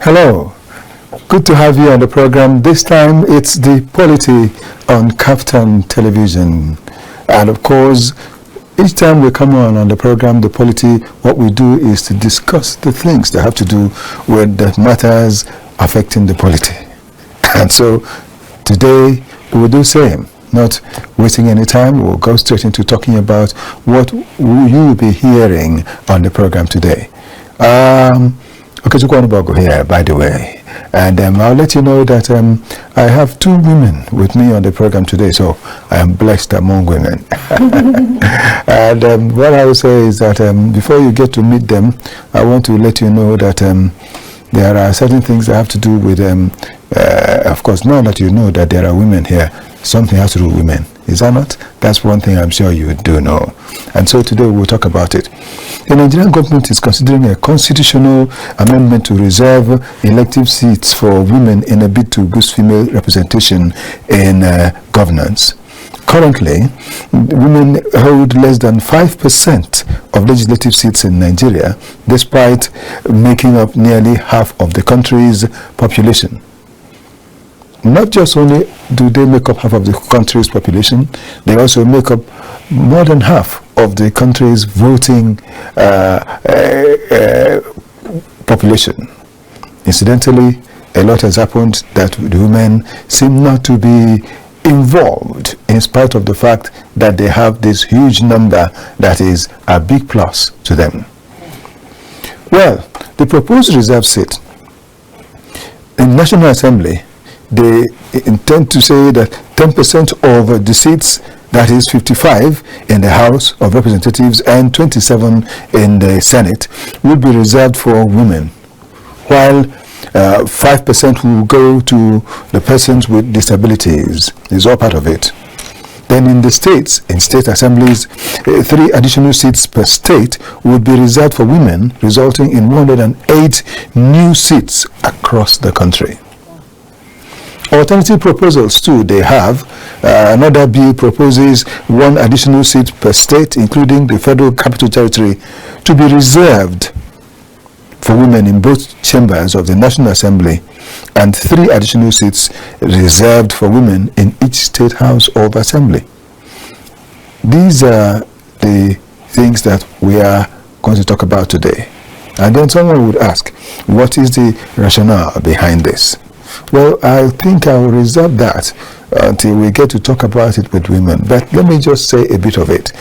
Hello, good to have you on the program. This time it's the Polity on Captain Television. And of course, each time we come on the program, the Polity, what we do is to discuss the things that have to do with the matters affecting the polity. And so today we will do the same, not wasting any time. We'll go straight into talking about what you will be hearing on the program today. Okay, Chukwuanubogu here, by the way, and I'll let you know that I have two women with me on the program today, so I am blessed among women. And what I will say is that before you get to meet them, I want to let you know that there are certain things that have to do with, of course, now that you know that there are women here, something has to do with women. Is that not? That's one thing I'm sure you do know. And so today we'll talk about it. The Nigerian government is considering a constitutional amendment to reserve elective seats for women in a bid to boost female representation in governance. Currently, women hold less than 5% of legislative seats in Nigeria, despite making up nearly half of the country's population. Not just only do they make up half of the country's population, they also make up more than half of the country's voting population. Incidentally, a lot has happened that the women seem not to be involved, in spite of the fact that they have this huge number that is a big plus to them. Well, the proposed reserve seat in National Assembly, they intend to say that 10% of the seats, that is 55 in the House of Representatives and 27 in the Senate, will be reserved for women, while 5% will go to the persons with disabilities. It's all part of it. Then in the states, in state assemblies, 3 additional seats per state would be reserved for women, resulting in 108 new seats across the country. Alternative proposals too they have. Another bill proposes 1 additional seat per state, including the Federal Capital Territory, to be reserved for women in both chambers of the National Assembly, and 3 additional seats reserved for women in each state house of assembly. These are the things that we are going to talk about today. And then someone would ask, what is the rationale behind this? Well, I think I will reserve that until we get to talk about it with women. But let me just say a bit of it.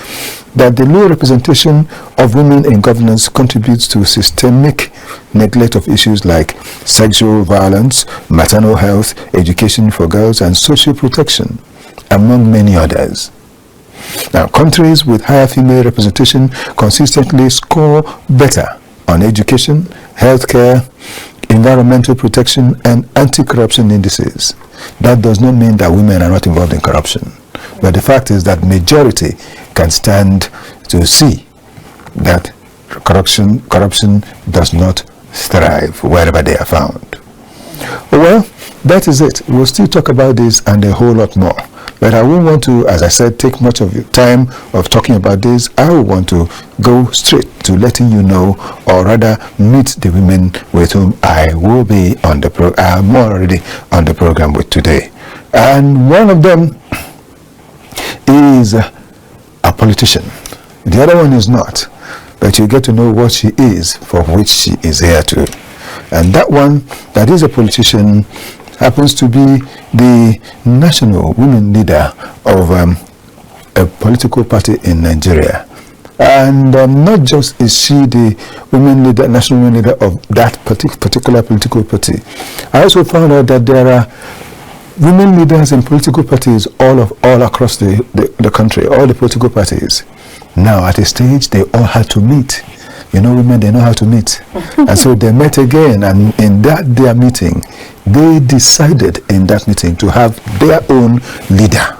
That the low representation of women in governance contributes to systemic neglect of issues like sexual violence, maternal health, education for girls, and social protection, among many others. Now, countries with higher female representation consistently score better on education, healthcare, environmental protection, and anti-corruption indices. That does not mean that women are not involved in corruption. But the fact is that majority can stand to see that corruption does not thrive wherever they are found. Well, that is it. We'll still talk about this and a whole lot more. But I won't want to, as I said, take much of your time of talking about this. I will want to go straight to letting you know, or rather meet the women with whom I will be on the program. I'm already on the program with today. And one of them is a politician. The other one is not. But you get to know what she is, for which she is here to. And that one, that is a politician, happens to be the national women leader of a political party in Nigeria. And not just is she the women leader, national women leader of that particular political party. I also found out that there are women leaders in political parties all across the country, all the political parties. Now at a stage they all had to meet. You know, women, they know how to meet. And so they met again, and in their meeting, they decided in that meeting to have their own leader.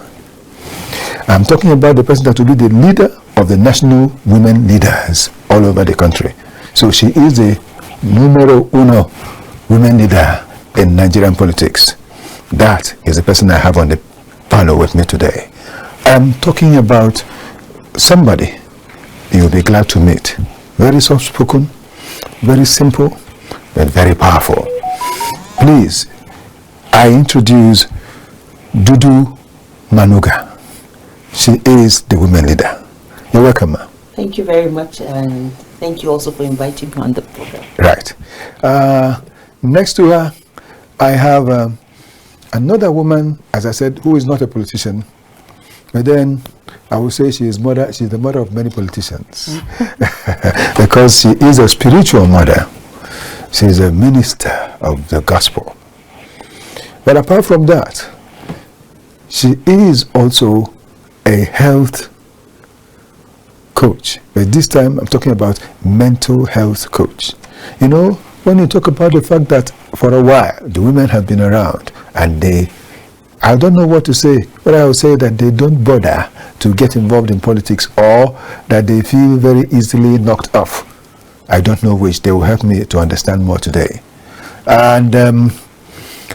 I'm talking about the person that will be the leader of the national women leaders all over the country. So she is the numero uno women leader in Nigerian politics. That is the person I have on the panel with me today. I'm talking about somebody you'll be glad to meet. Very soft-spoken, very simple, and very powerful. please, I introduce Dudu Manuga. She is the women leader. You're welcome, ma'am. Thank you very much, and thank you also for inviting me on the program. Right. Next to her, I have another woman, as I said, who is not a politician, but then I would say she's the mother of many politicians because she is a spiritual mother. She is a minister of the gospel. But apart from that, she is also a health coach. But this time I'm talking about mental health coach. You know, when you talk about the fact that for a while the women have been around and I don't know what to say, but I would say that they don't bother to get involved in politics, or that they feel very easily knocked off. I don't know which. They will help me to understand more today. And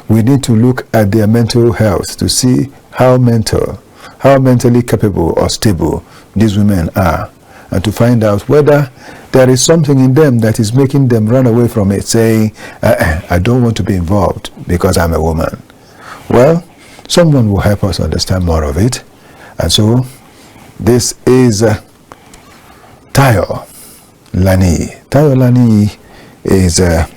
we need to look at their mental health to see how mentally capable or stable these women are, and to find out whether there is something in them that is making them run away from it, saying, I don't want to be involved because I'm a woman. Well, someone will help us understand more of it. And so this is Tayo Lani. Tayo Lani is the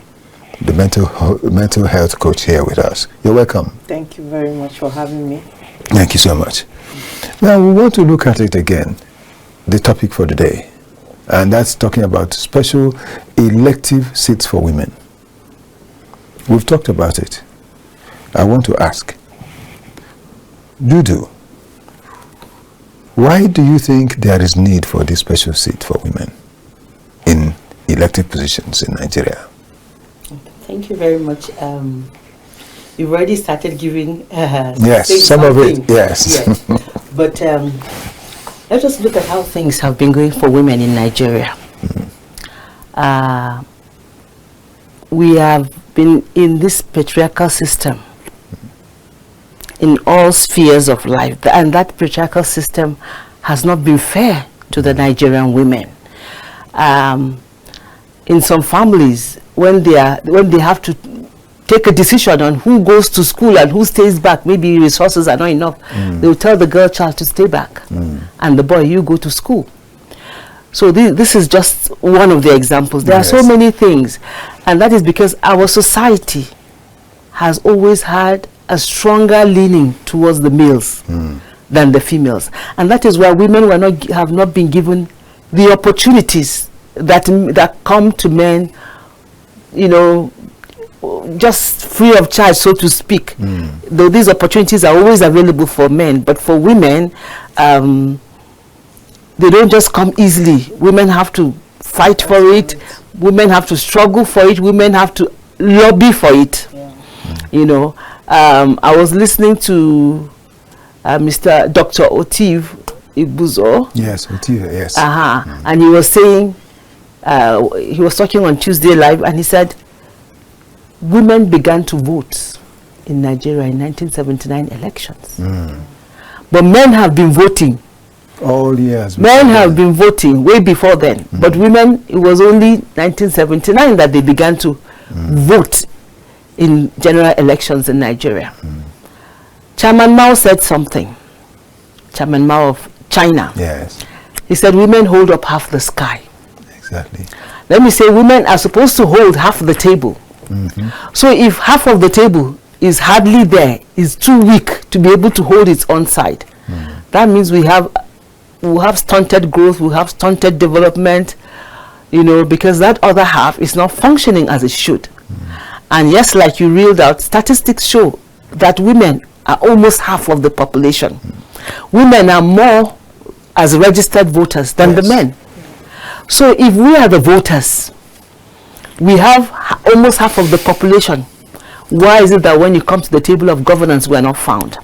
mental health coach here with us. You're welcome. Thank you very much for having me. Thank you so much. Now we want to look at it again, the topic for the day, and that's talking about special elective seats for women. We've talked about it. I want to ask, Dudu, why do you think there is need for this special seat for women in elective positions in Nigeria? Thank you very much. You've already started giving yes, some of it, yes. But let us look at how things have been going for women in Nigeria. We have been in this patriarchal system in all spheres of life, and that patriarchal system has not been fair to the Nigerian women. In some families, when they have to take a decision on who goes to school and who stays back, maybe resources are not enough, they will tell the girl child to stay back, and the boy, you go to school. So this is just one of the examples. There are so many things, and that is because our society has always had a stronger leaning towards the males than the females, and that is why women have not been given the opportunities that come to men, you know, just free of charge, so to speak. Though these opportunities are always available for men, but for women, they don't just come easily. Women have to fight for it. Women have to struggle for it. Women have to lobby for it. You know, I was listening to Mr. Dr. Otiv Ibuzo. Yes, Otiv, yes. And he was saying, he was talking on Tuesday Live, and he said, women began to vote in Nigeria in 1979 elections. But men have been voting. All years. Men have been voting way before then. But women, it was only 1979 that they began to vote in general elections in Nigeria. Chairman Mao said something. Chairman Mao of China. Yes. He said women hold up half the sky. Exactly. Let me say women are supposed to hold half the table. So if half of the table is hardly there, is too weak to be able to hold its own side, that means we have stunted growth, we have stunted development, you know, because that other half is not functioning as it should. And yes, like you reeled out, statistics show that women are almost half of the population. Women are more as registered voters than the men. So if we are the voters, we have almost half of the population. Why is it that when you come to the table of governance, we are not found?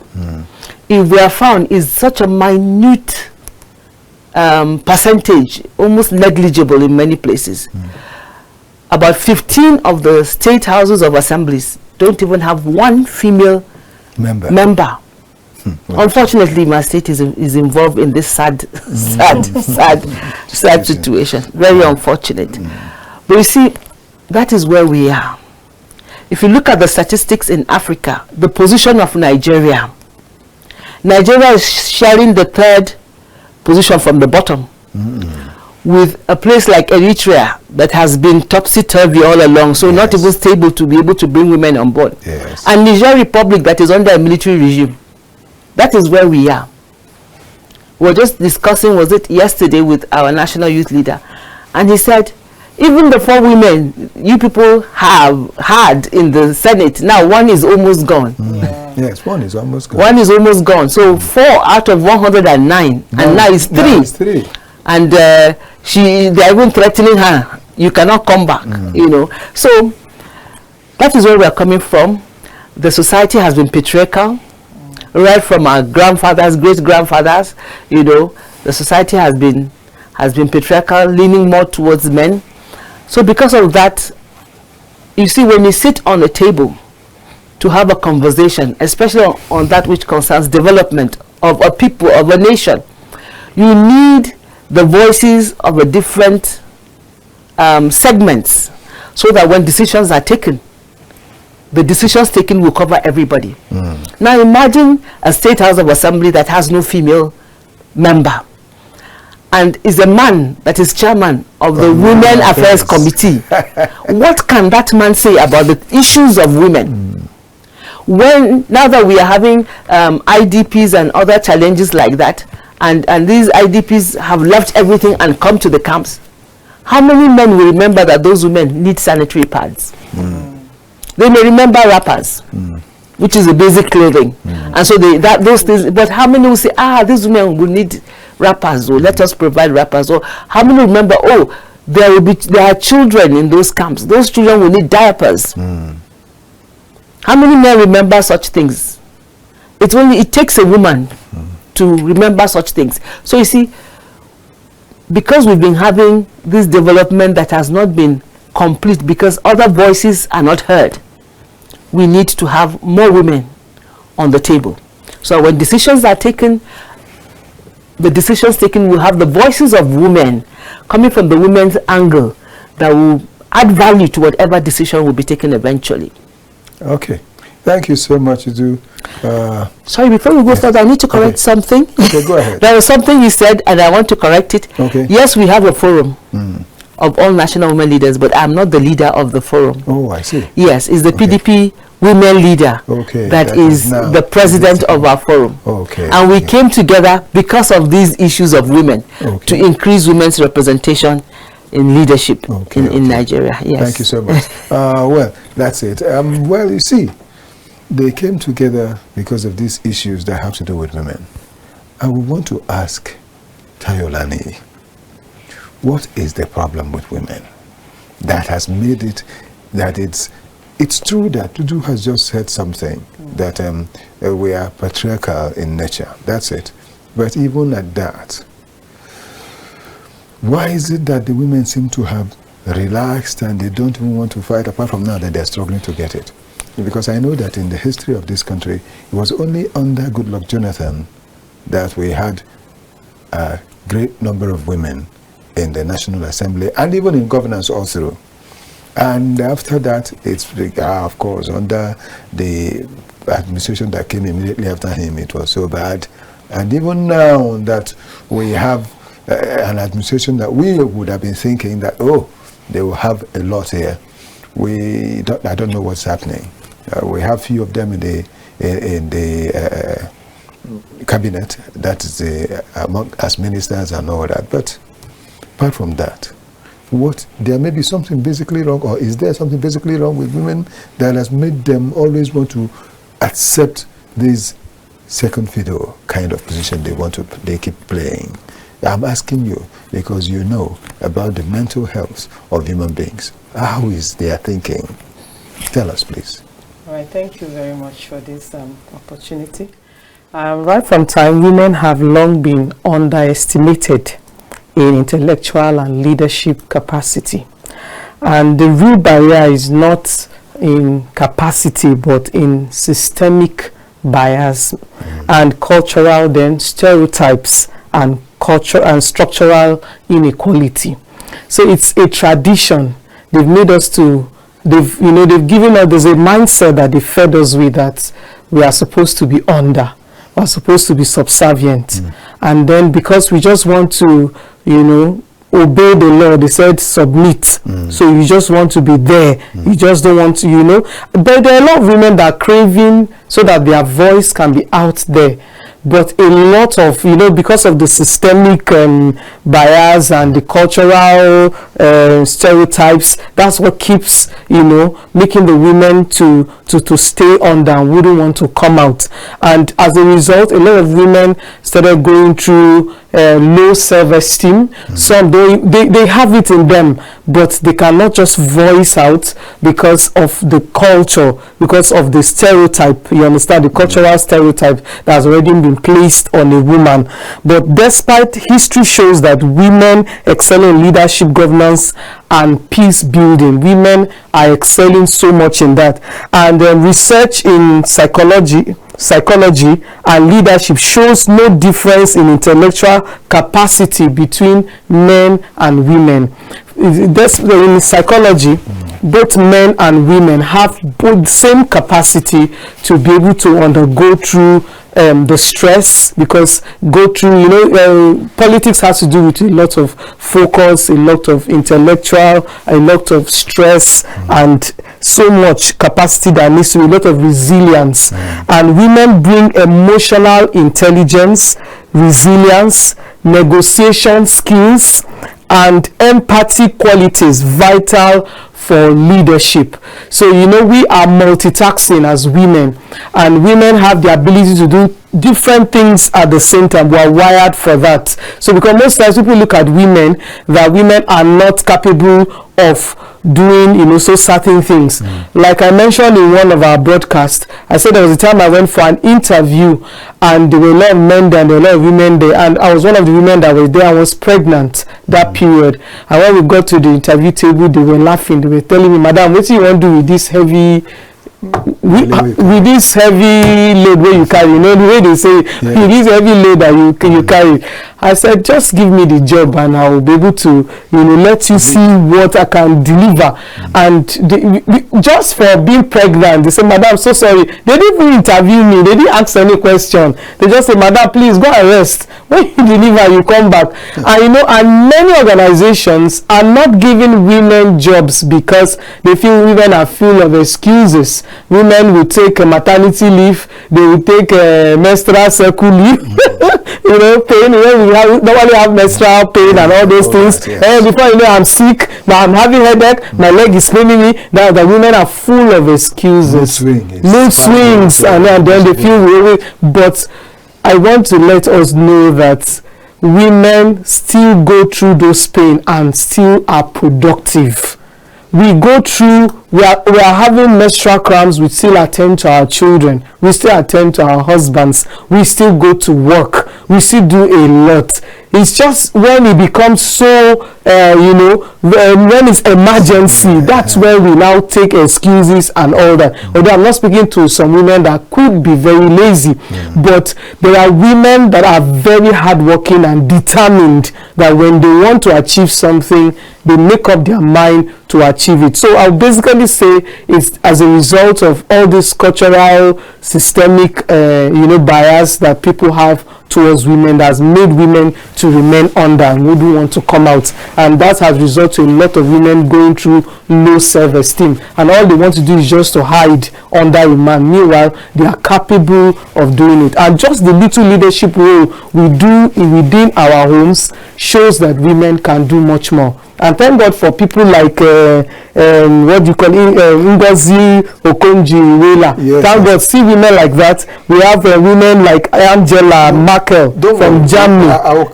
If we are found, is such a minute percentage, almost negligible in many places. About 15 of the state houses of assemblies don't even have one female member. Unfortunately, my state is involved in this sad situation. Very unfortunate. But you see, that is where we are. if you look at the statistics in Africa, the position of Nigeria is sharing the 3rd position from the bottom, with a place like Eritrea that has been topsy-turvy all along, so not even stable to be able to bring women on board. Yes. And Niger Republic that is under a military regime. That is where we are. We were just discussing, was it yesterday, with our national youth leader, and he said, even the 4 women you people have had in the Senate, now one is almost gone. Yes, one is almost gone. One is almost gone. So 4 out of 109, and now it's 3. Now it's 3. And they're even threatening her. You cannot come back, you know. So that is where we are coming from. The society has been patriarchal, right from our grandfathers, great-grandfathers. You know, the society has been patriarchal, leaning more towards men. So because of that, you see, when you sit on a table to have a conversation, especially on that which concerns development of a people, of a nation, you need the voices of the different segments, so that when decisions are taken, the decisions taken will cover everybody. Now imagine a State House of Assembly that has no female member, and is a man that is chairman of the Women Affairs Committee. What can that man say about the issues of women? When, now that we are having IDPs and other challenges like that, and these IDPs have left everything and come to the camps, how many men will remember that those women need sanitary pads? They may remember wrappers, which is a basic clothing, and so those things. But how many will say, these women will need wrappers, or let us provide wrappers? Or how many remember, there are children in those camps, those children will need diapers? How many men remember such things? It takes a woman to remember such things. So you see, because we've been having this development that has not been complete, because other voices are not heard, we need to have more women on the table. So when decisions are taken, the decisions taken will have the voices of women coming from the women's angle that will add value to whatever decision will be taken eventually. Okay. Thank you so much, Idu. Sorry, before we go further, I need to correct something. Okay, go ahead. There was something you said, and I want to correct it. Okay. Yes, we have a forum of all national women leaders, but I'm not the leader of the forum. Oh, I see. Yes, it's the PDP women leader that is the president of our forum. Okay. And we came together because of these issues of women to increase women's representation in leadership in Nigeria. Yes. Thank you so much. Well, that's it. Well, you see, they came together because of these issues that have to do with women. I would want to ask Tayolani, what is the problem with women that has made it that it's true that Dudu has just said something, that we are patriarchal in nature. That's it. But even at that, why is it that the women seem to have relaxed and they don't even want to fight, apart from now that they're struggling to get it? Because I know that in the history of this country, it was only under Goodluck Jonathan that we had a great number of women in the National Assembly and even in governance also. And after that, it's of course under the administration that came immediately after him, it was so bad. And even now that we have an administration that we would have been thinking that, they will have a lot here, I don't know what's happening. We have few of them in the cabinet, that is among as ministers and all that. But apart from that, there may be something basically wrong, or is there something basically wrong with women that has made them always want to accept this second fiddle kind of position they keep playing? I'm asking you because you know about the mental health of human beings. How is their thinking? Tell us, please. All right, thank you very much for this opportunity. Right from time, women have long been underestimated in intellectual and leadership capacity. And the real barrier is not in capacity, but in systemic bias and cultural stereotypes and culture and structural inequality. So it's a tradition. They've made us to they've given us, there's a mindset that they fed us with, that we are supposed to be under, we are supposed to be subservient. And then because we just want to, obey the law, they said submit. So you just want to be there. You just don't want to, But there are a lot of women that are craving so that their voice can be out there. But a lot of, because of the systemic bias and the cultural stereotypes, that's what keeps, making the women to stay under and wouldn't want to come out. And as a result, a lot of women started going through low self-esteem. Some, they have it in them, but they cannot just voice out because of the culture, because of the stereotype, you understand, the cultural stereotype that has already been placed on a woman. But despite history shows that women excel in leadership, governance, and peace building, women are excelling so much in that. And research in psychology and leadership shows no difference in intellectual capacity between men and women. In psychology, both men and women have both the same capacity to be able to undergo through the stress, because politics has to do with a lot of focus, a lot of intellectual, a lot of stress, and so much capacity that needs to be, a lot of resilience. And women bring emotional intelligence, resilience, negotiation skills, and empathy qualities vital for leadership. So we are multitasking as women, and women have the ability to do different things at the same time. We are wired for that. So because most times people look at women, that women are not capable of doing so certain things. Like I mentioned in one of our broadcasts, I said there was a time I went for an interview, and there were a lot of men there and there were a lot of women there, and I was one of the women that was there. I was pregnant that period, and when we got to the interview table, they were laughing. They were telling me, "Madam, what do you want to do with this heavy with this heavy load where you carry?" The way they say, with this heavy load that you carry. I said, just give me the job and I will be able to, let you see what I can deliver. And just for being pregnant, they said, "Madam, so sorry." They didn't even interview me. They didn't ask any question. They just said, "Madam, please go and rest. When you deliver, you come back." And and many organizations are not giving women jobs because they feel women are full of excuses. Women will take a maternity leave. They will take a menstrual cycle leave. Pain. We normally have menstrual pain and all those things. Yes. Before I'm sick, I'm having headache, my leg is paining me. Now the women are full of excuses. Mood swings, and then they feel weary. But I want to let us know that women still go through those pain and still are productive. We go through, we are having menstrual cramps, we still attend to our children, we still attend to our husbands, we still go to work, we still do a lot. It's just when it becomes so, when it's emergency, that's where we now take excuses and all that. Although I'm not speaking to some women that could be very lazy, but there are women that are very hardworking and determined, that when they want to achieve something, they make up their mind to achieve it. So I'll basically say it's as a result of all this cultural, systemic, bias that people have towards women that has made women to remain under and wouldn't want to come out, and that has resulted to a lot of women going through low self-esteem, and all they want to do is just to hide under a man. Meanwhile, they are capable of doing it, and just the little leadership role we do within our homes shows that women can do much more. And thank God for people like what do you call it, Ngozi Okonjo-Iweala. Yes, thank God, see women like that. We have women like Angela Merkel from Germany. I'll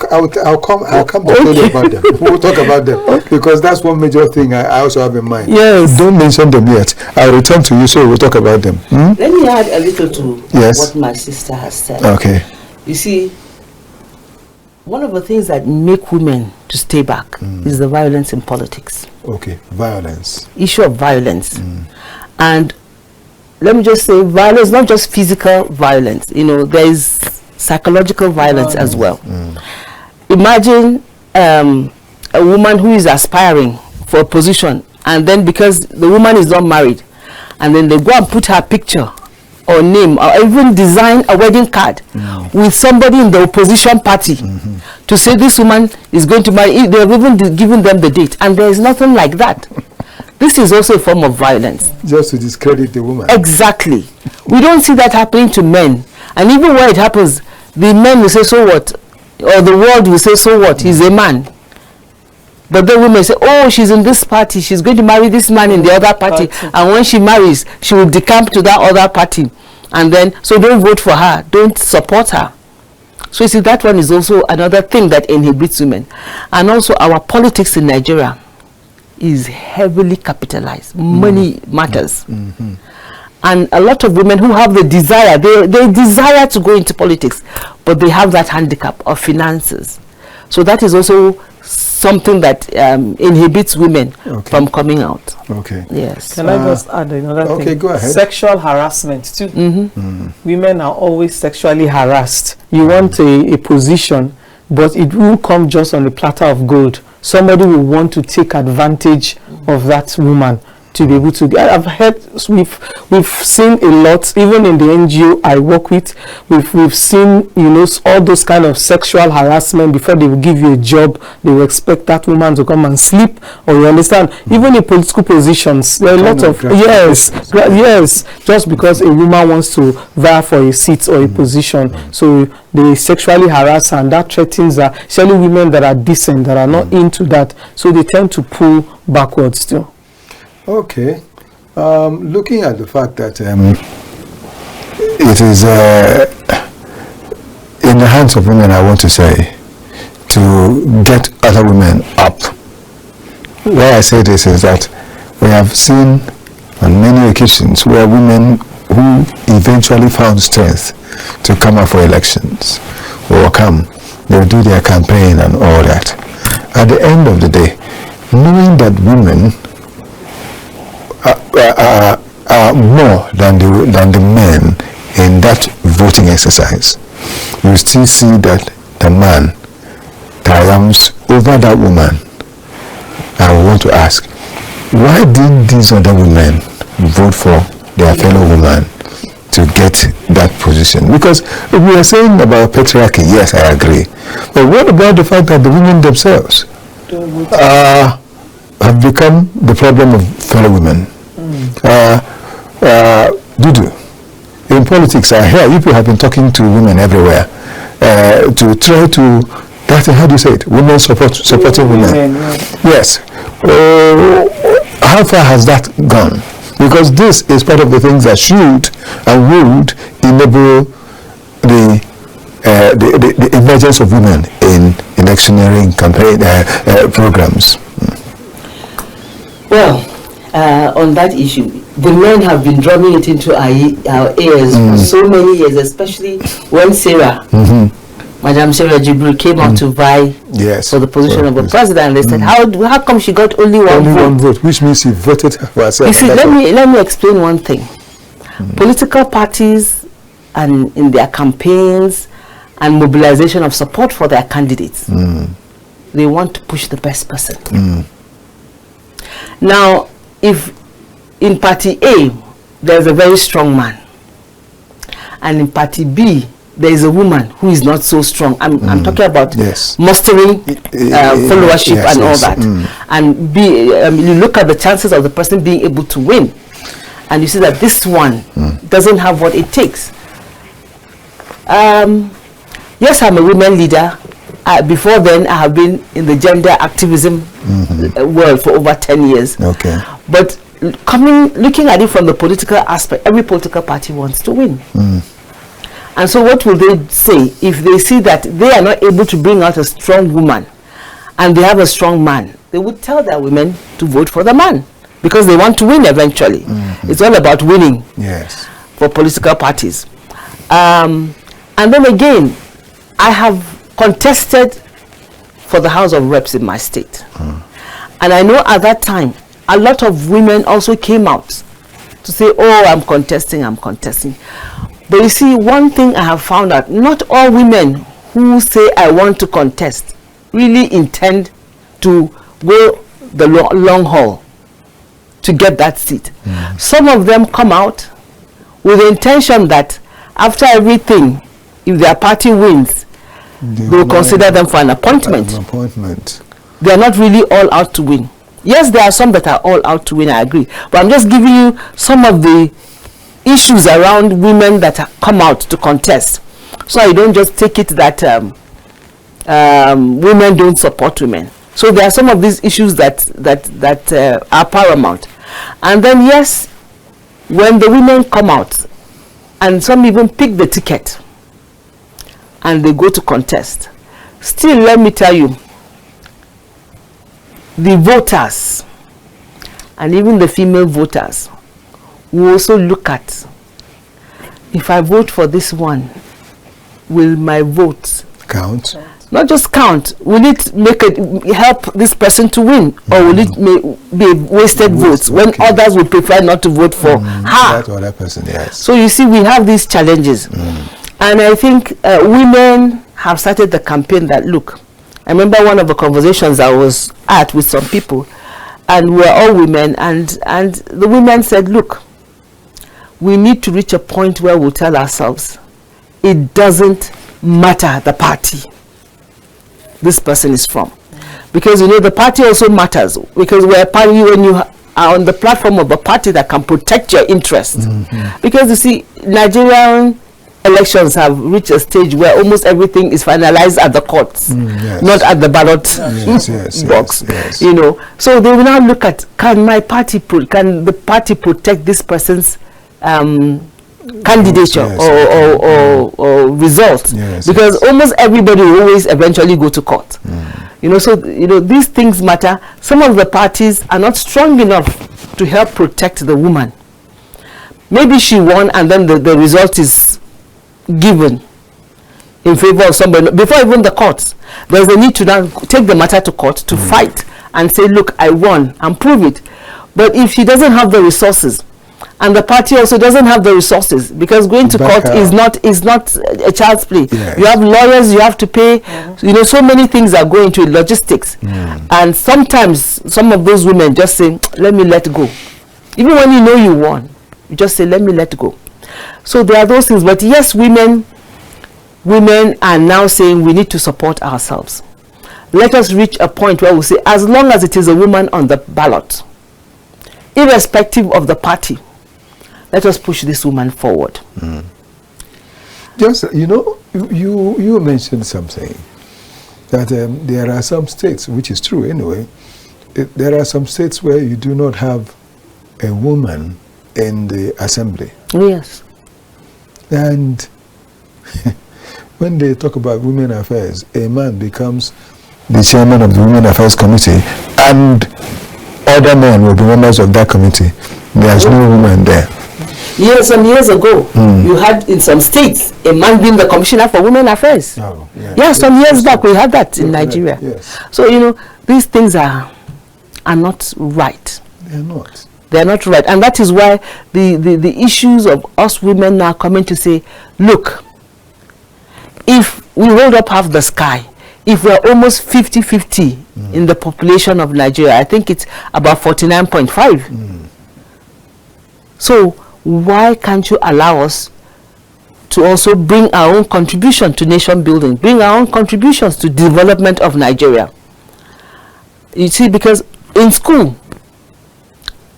come to tell you about them. We'll talk about them because that's one major thing I also have in mind. Yes. Don't mention them yet. I'll return to you, so we'll talk about them. Let me add a little to what my sister has said. Okay. You see, one of the things that make women to stay back is the violence in politics. Okay, violence. Issue of violence. And let me just say, violence, not just physical violence. There is psychological violence as well. Imagine a woman who is aspiring for a position and then because the woman is not married, and then they go and put her picture or name or even design a wedding card with somebody in the opposition party to say this woman is going to marry. They have even given them the date, and there is nothing like that. This is also a form of violence. Just to discredit the woman. Exactly. We don't see that happening to men. And even where it happens, the men will say, so what? Or the world will say, so what? He's a man. But the women say, oh, she's in this party. She's going to marry this man in the other party. And when she marries, she will decamp to that other party. And then, so don't vote for her. Don't support her. So you see, that one is also another thing that inhibits women. And also our politics in Nigeria is heavily capitalized. Money matters. And a lot of women who have the desire, they desire to go into politics, but they have that handicap of finances. So that is also something that inhibits women from coming out. Okay. Yes. Can I just add another thing? Okay, go ahead. Sexual harassment too. Women are always sexually harassed. You want a position, but it won't come just on a platter of gold. Somebody will want to take advantage of that woman to be able to get. I've heard, we've seen a lot, even in the NGO I work with. We've seen, you know, all those kind of sexual harassment. Before they will give you a job, they will expect that woman to come and sleep, or you understand. Even in political positions, there are a lot of yes, just because a woman wants to vie for a seat or a position, so they sexually harass her, and that threatens her. Especially women that are decent, that are not into that, so they tend to pull backwards too. Okay. Looking at the fact that it is in the hands of women, I want to say, to get other women up. Why I say this is that we have seen on many occasions where women who eventually found strength to come up for elections will come, they'll do their campaign and all that. At the end of the day, knowing that women are more than the men in that voting exercise, you still see that the man triumphs over that woman. I want to ask, why didn't these other women vote for their fellow woman to get that position? Because we are saying about patriarchy, yes, I agree. But what about the fact that the women themselves have become the problem of fellow women? Dudu, in politics, I hear people have been talking to women everywhere to try to, how do you say it? Women supporting women. Yes. How far has that gone? Because this is part of the things that should and would enable the emergence of women in electioneering campaign programs. Well, on that issue, the men have been drumming it into our ears for so many years, especially when Sarah, Madam Sarah Jibril, came out to vie for the position of the president. They said, how come she got only one vote? Which means she voted for herself. You see, let me explain one thing. Political parties and in their campaigns and mobilization of support for their candidates, they want to push the best person. Now, if in party A there's a very strong man, and in party B there is a woman who is not so strong, I'm talking about mustering followership and all that, and you look at the chances of the person being able to win, and you see that this one doesn't have what it takes. Yes, I'm a women leader. Before then, I have been in the gender activism world for over 10 years. Okay. But looking at it from the political aspect, every political party wants to win. And so what will they say if they see that they are not able to bring out a strong woman and they have a strong man? They would tell their women to vote for the man because they want to win eventually. It's all about winning for political parties. And then again, I have contested for the House of Reps in my state. And I know at that time, a lot of women also came out to say, oh, I'm contesting. But you see, one thing I have found out, not all women who say I want to contest really intend to go the long haul. to get that seat. Some of them come out with the intention that after everything, if their party wins, they will consider them for an appointment. They are not really all out to win. Yes, there are some that are all out to win, I agree. But I'm just giving you some of the issues around women that come out to contest. So you don't just take it that women don't support women. So there are some of these issues that are paramount. And then yes, when the women come out, and some even pick the ticket, and they go to contest, still let me tell you, the voters, and even the female voters, will also look at, if I vote for this one, will my vote count? Not just count, will it help this person to win, or will it be wasted votes when others will prefer not to vote for her? That other person, yes. So you see, we have these challenges. And I think women have started the campaign that, look, I remember one of the conversations I was at with some people, and we're all women, and the women said, look, we need to reach a point where we'll tell ourselves, it doesn't matter the party this person is from. Because, you know, the party also matters, because we're a party when you are on the platform of a party that can protect your interests. Because you see, Nigerian elections have reached a stage where almost everything is finalized at the courts, not at the ballot box. You know, so they will now look at, can the party protect this person's candidature or results? Because almost everybody will always eventually go to court. You know, so you know, these things matter. Some of the parties are not strong enough to help protect the woman. Maybe she won, and then the result is given in favor of somebody before even the courts. There's a need to now take the matter to court to fight and say, look, I won, and prove it. But if she doesn't have the resources, and the party also doesn't have the resources, because going to court is not a child's play. You have lawyers, you have to pay, you know, so many things are going to logistics. And sometimes some of those women just say, let me let go. Even when you know you won, you just say, let me let go. So there are those things. But yes, women are now saying we need to support ourselves. Let us reach a point where we say, as long as it is a woman on the ballot, irrespective of the party, let us push this woman forward. Just, you know, you mentioned something, that there are some states, which is true anyway, there are some states where you do not have a woman in the assembly. Yes. And when they talk about women affairs, a man becomes the chairman of the Women Affairs Committee, and other men will be members of that committee. There's no woman there. Some years ago, you had in some states a man being the commissioner for women affairs. Some years back we had that in Nigeria. So you know, these things are not right. They're not. They're not right, and that is why the issues of us women now coming to say, look, if we hold up half the sky, if we're almost 50-50 in the population of Nigeria, I think it's about 49.5. So why can't you allow us to also bring our own contribution to nation building, bring our own contributions to development of Nigeria? You see, because in school,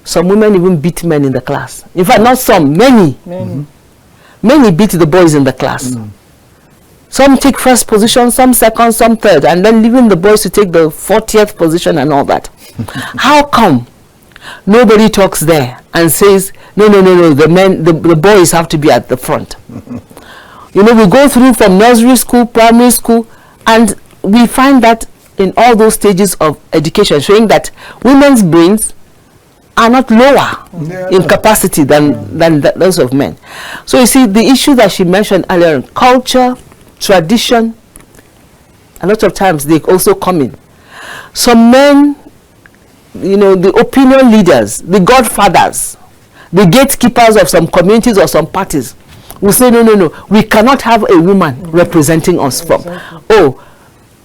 some women even beat men in the class. In fact, not some, many. Many beat the boys in the class. Some take first position, some second, some third, and then leaving the boys to take the 40th position and all that. How come nobody talks there and says, no, the boys have to be at the front? You know, we go through from nursery school, primary school, and we find that in all those stages of education, showing that women's brains are not lower in capacity than those of men. So you see, the issue that she mentioned earlier, culture, tradition, a lot of times they also come in. Some men, you know, the opinion leaders, the godfathers, the gatekeepers of some communities or some parties will say, no, we cannot have a woman representing us from. Oh,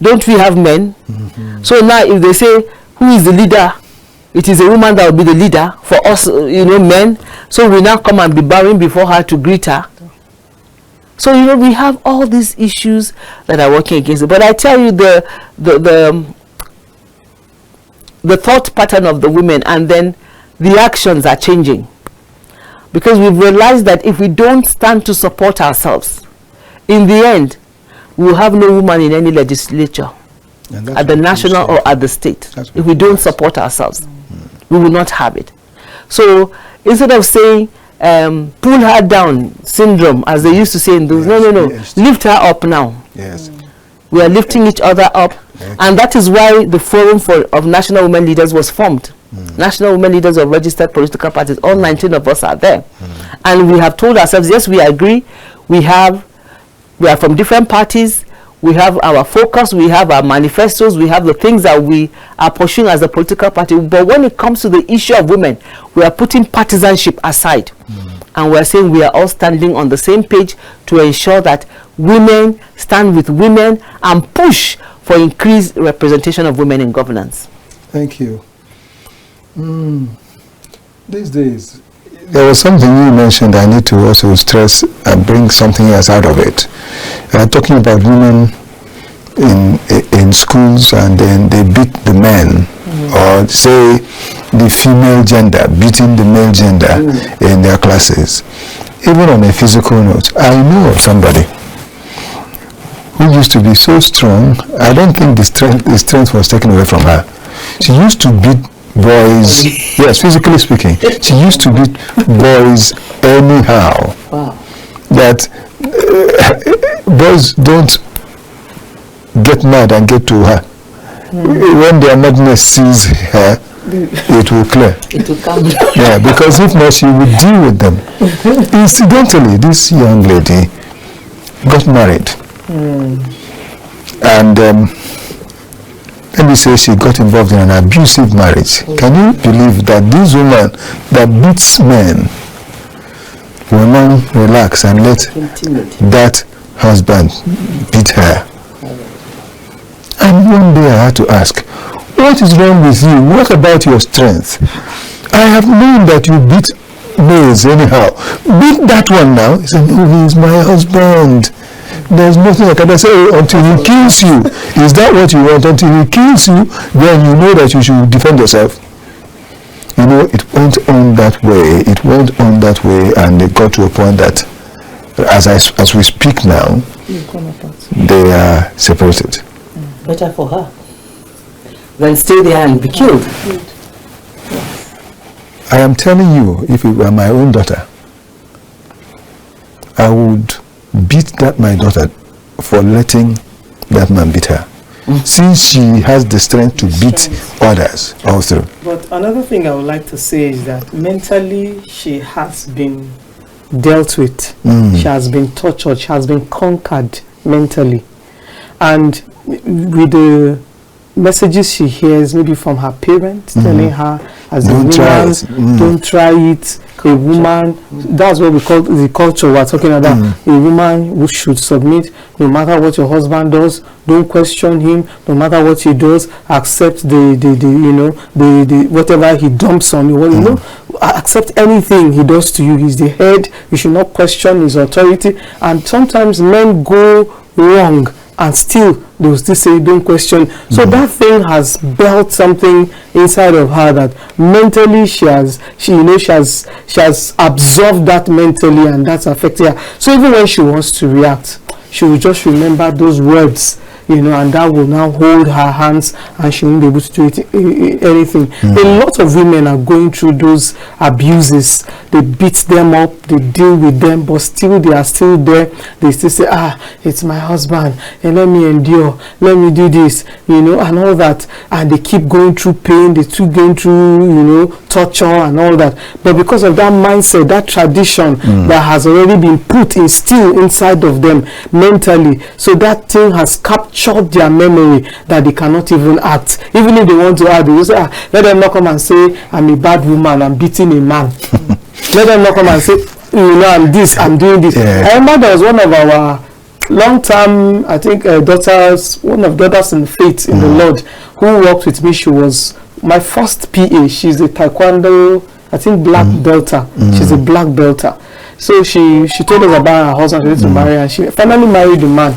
don't we have men? So now if they say, who is the leader it is a woman that will be the leader for us, men. So we now come and be bowing before her to greet her. So we have all these issues that are working against it. But I tell you, the thought pattern of the women and then the actions are changing, because we've realized that if we don't stand to support ourselves, in the end, we will have no woman in any legislature, at the national or at the state. If we don't support ourselves, we will not have it. So instead of saying pull her down syndrome, as they used to say in those, no, lift her up now. Yes. We are lifting each other up. And that is why the Forum of National Women Leaders was formed. National Women Leaders of registered political parties, all 19 of us are there. And we have told ourselves, yes, we agree, we are from different parties, we have our focus, we have our manifestos, we have the things that we are pursuing as a political party. But when it comes to the issue of women, we are putting partisanship aside. And we are saying we are all standing on the same page to ensure that women stand with women and push for increased representation of women in governance. Thank you. These days, there was something you mentioned I need to also stress and bring something else out of it. Talking about women in schools, and then they beat the men, or say the female gender beating the male gender in their classes. Even on a physical note, I know of somebody who used to be so strong. I don't think the strength was taken away from her. She used to beat boys, yes, physically speaking. She used to beat boys anyhow. Wow. That boys don't get mad and get to her. When their madness sees her, it will clear. It will come. Yeah, because if not, she would deal with them. Incidentally, this young lady got married. And let me say she got involved in an abusive marriage. Can you believe that this woman that beats men will now relax and let that husband beat her? And one day I had to ask, what is wrong with you? What about your strength? I have known that you beat males anyhow. Beat that one now. He said, no, he is my husband. There's nothing I can say until he kills you. Is that what you want? Until he kills you, then you know that you should defend yourself. It went on that way. It went on that way, and it got to a point that, as we speak now, they are separated. Better for her than stay there and be killed. I am telling you, if it were my own daughter, I would beat my daughter for letting that man beat her, since she has the strength to beat others also. But another thing I would like to say is that mentally she has been dealt with. She has been tortured. She has been conquered mentally. And with the messages she hears, maybe from her parents, telling her, as a woman, don't try it. A woman, that's what we call the culture we're talking about. A woman who should submit, no matter what your husband does. Don't question him. No matter what he does, accept the whatever he dumps on you. Accept anything he does to you. He's the head. You should not question his authority. And sometimes men go wrong, and still they will still say don't question. So that thing has built something inside of her that mentally she has absorbed that mentally, and that's affected her. So even when she wants to react, she will just remember those words, and that will now hold her hands, and she won't be able to do anything. A lot of women are going through those abuses. They beat them up, they deal with them, but still they are still there. They still say, it's my husband, and let me endure, let me do this, and all that. And they keep going through pain, they keep going through, torture and all that. But because of that mindset, that tradition that has already been put in still inside of them mentally, so that thing has captured their memory that they cannot even act. Even if they want to act, they will say, let them not come and say, I'm a bad woman, I'm beating a man. Let them not come and say, I'm this, I'm doing this. I remember there was one of our long-term, I think, daughters, one of daughters in faith in the Lord, who worked with me. She was my first PA, she's a taekwondo, I think black belter. She's a black belter. So she told us about her husband, to marry her, and she finally married the man.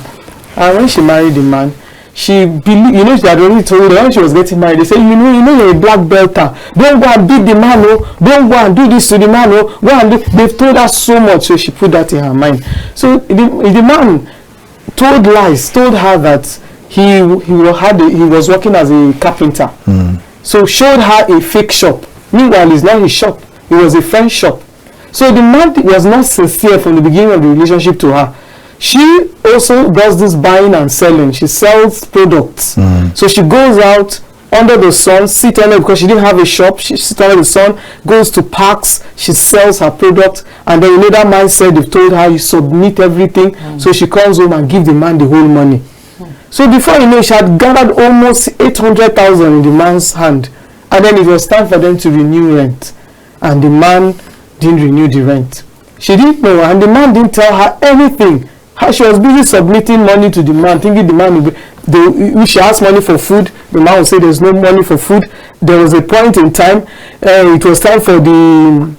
And when she married the man, she believed, she had already told her when she was getting married, they said, you know you're a black belter. Don't go and beat the man, oh. Don't go and do this to the man, oh. Go and do. They've told her so much, so she put that in her mind. So the man told lies, told her that he was working as a carpenter. So showed her a fake shop. Meanwhile, it's not his shop. It was a friend's shop. So the man was not sincere from the beginning of the relationship to her. She also does this buying and selling. She sells products. So she goes out under the sun, sit under, because she didn't have a shop. She sits under the sun, goes to parks, she sells her products, and then that man said they've told her you submit everything. So she comes home and gives the man the whole money. So before you know, she had gathered almost 800,000 in the man's hand, and then it was time for them to renew rent, and the man didn't renew the rent. She didn't know, and the man didn't tell her anything. How she was busy submitting money to the man, thinking the man would if she asked money for food, the man would say there's no money for food. There was a point in time, it was time for the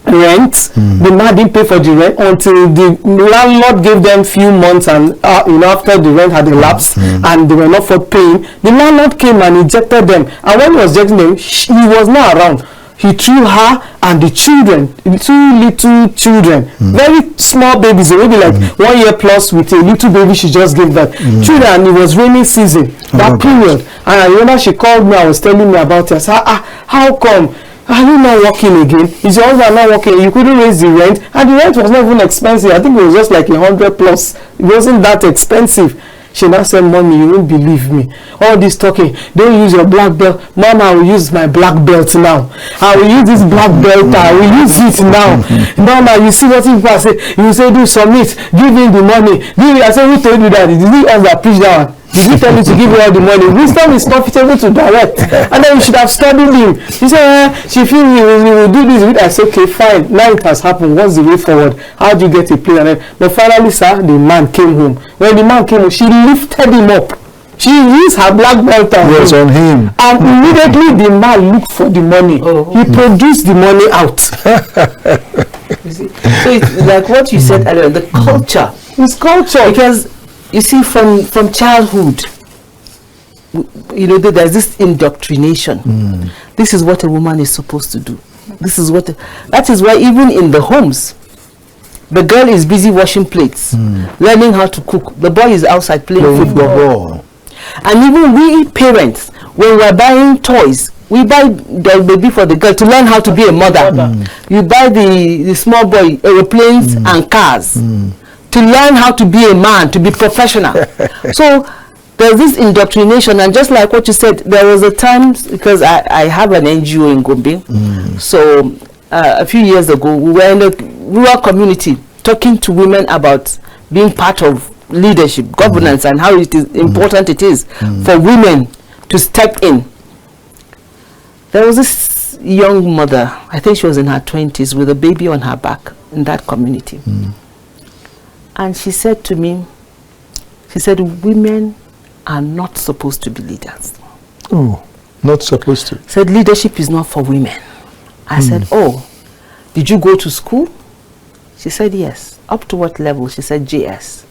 rent. The man didn't pay for the rent until the landlord gave them few months, and after the rent had elapsed and they were not for paying, the landlord came and ejected them. And when he was ejecting them, he was not around. He threw her and the children, two little children, very small babies, maybe like 1 year plus, with a little baby she just gave birth. Children, and it was raining season, that period. And I remember she called me, I was telling me about it. I said, how come? Are you not working again? Is your husband not working? You couldn't raise the rent, and the rent was not even expensive. I think it was just like 100 plus. It wasn't that expensive. She now said, Mommy, you won't believe me. All this talking, don't use your black belt. Mom, I will use my black belt now. I will use this black belt. I will use it now. Now, you see what people say. You say, do submit. Give me the money. I said, who told you that? Did you us that preach that one? Did he tell you to give you all the money? Wisdom is profitable to direct. And then you should have studied him. He said, she feels he will do this. I said, okay, fine. Now it has happened. What's the way forward? How do you get a plane? But finally, sir, the man came home. When the man came home, she lifted him up. She used her black belt on him. And immediately the man looked for the money. He produced the money out. You see? So it's like what you said earlier, the culture. It's culture. Because you see, from childhood, there's this indoctrination. This is what a woman is supposed to do. That is why even in the homes, the girl is busy washing plates, learning how to cook. The boy is outside playing football. And even we parents, when we're buying toys, we buy the baby for the girl to learn how to be a mother. You buy the small boy aeroplanes and cars. To learn how to be a man, to be professional. So there's this indoctrination, and just like what you said, there was a time, because I have an NGO in Gombe. So a few years ago, we were in a rural community talking to women about being part of leadership, governance, and how it is important it is for women to step in. There was this young mother, I think she was in her 20s, with a baby on her back in that community. And she said to me, women are not supposed to be leaders. Oh, not supposed to. Said leadership is not for women. I said, did you go to school? She said, yes. Up to what level? She said, JS.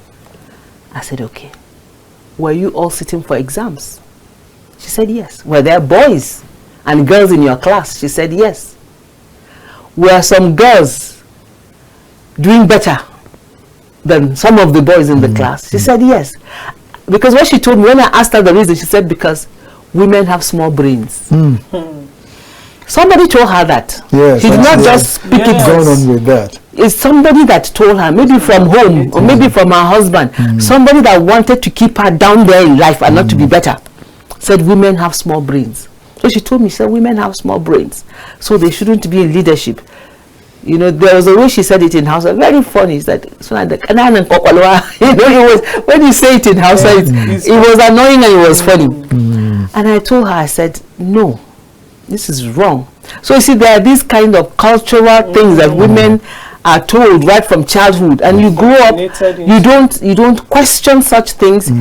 I said, okay. Were you all sitting for exams? She said, yes. Were there boys and girls in your class? She said, yes. Were some girls doing better than some of the boys in the class? She said yes. Because what she told me, when I asked her the reason, she said because women have small brains. Somebody told her that. Yes, she did not just speak it. Going on with that. It's somebody that told her, maybe from home or maybe from her husband, somebody that wanted to keep her down there in life and not to be better, said women have small brains. So she told me, she said women have small brains, so they shouldn't be in leadership. There was a way she said it in Hausa, very funny. Is that it was, when you say it in Hausa, it was annoying and it was funny. And I told her, I said, no, this is wrong. So you see, there are these kind of cultural things that women are told right from childhood, and you grow up, you don't question such things.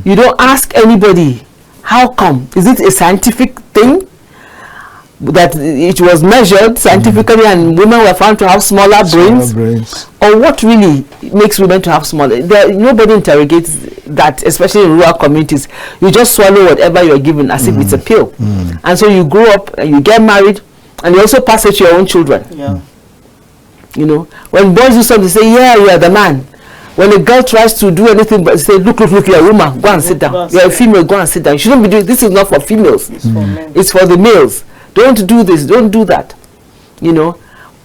You don't ask anybody, how come? Is it a scientific thing? that it was measured scientifically and women were found to have smaller brains. Or what really makes women to have smaller? Nobody interrogates that, especially in rural communities. You just swallow whatever you're given as if it's a pill. And so you grow up and you get married and you also pass it to your own children. Yeah. You know, when boys do something, they say, yeah, you are the man. When a girl tries to do anything but say, look, you're a woman, go and sit down. You're a female, go and sit down. You shouldn't be doing this. Is not for females. It's for men. It's for the males. Don't do this, don't do that. You know,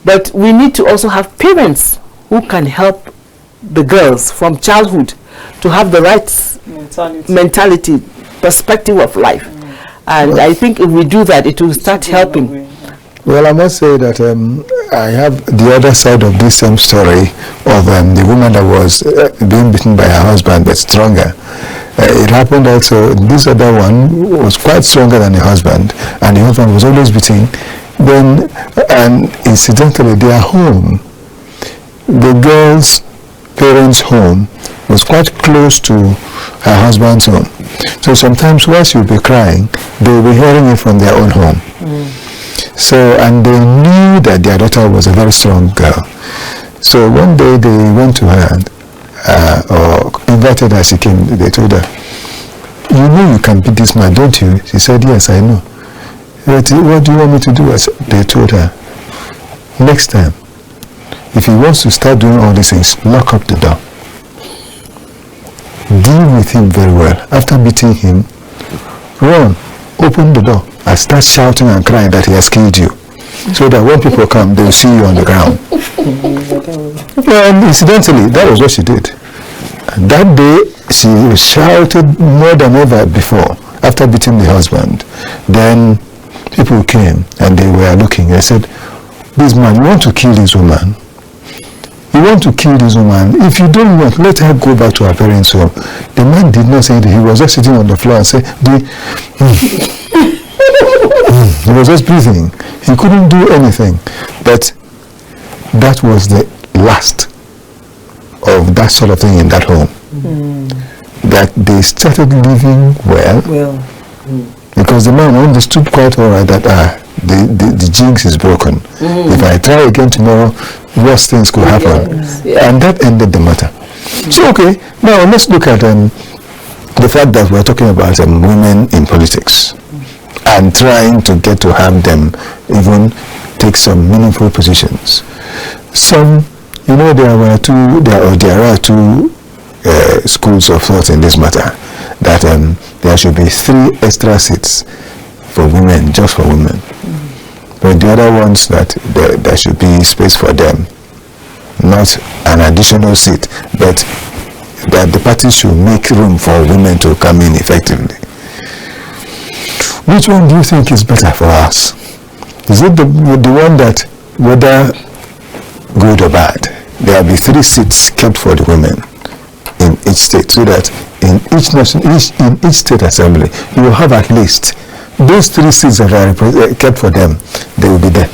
but we need to also have parents who can help the girls from childhood to have the right mentality, perspective of life. And I think if we do that, it will start helping. Well, I must say that I have the other side of this same story of the woman that was being beaten by her husband, but stronger. It happened also, this other one was quite stronger than the husband, and the husband was always beating. Then, and incidentally, their home, the girl's parents' home, was quite close to her husband's home. So sometimes while she would be crying, they would be hearing it from their own home. So, and they knew that their daughter was a very strong girl. So one day they went to her or invited her, she came, they told her, you know you can beat this man, don't you? She said, yes, I know. But what do you want me to do? They told her, next time, if he wants to start doing all these things, lock up the door. Deal with him very well. After beating him, run, open the door, and start shouting and crying that he has killed you. So that when people come, they'll see you on the ground. And incidentally, that was what she did. And that day, she shouted more than ever before, after beating the husband. Then people came and they were looking. They said, this man, you want to kill this woman? You want to kill this woman? If you don't want, let her go back to her parents' home. The man did not say anything. He was just sitting on the floor and said, he was just breathing. He couldn't do anything. But that was the last of that sort of thing in that home. That they started living well. Because the man understood quite all right that the jinx is broken. If I try again tomorrow, worse things could happen. And that ended the matter. So okay, now let's look at the fact that we're talking about women in politics and trying to get to have them even take some meaningful positions. Some, you know, there are two schools of thought in this matter, that there should be 3 extra seats for women, just for women. But the other ones, that there should be space for them, not an additional seat, but that the party should make room for women to come in effectively. Which one do you think is better for us? Is it the one that, whether good or bad, there will be 3 seats kept for the women in each state, so that in each state assembly you will have at least those 3 seats that are kept for them, they will be there?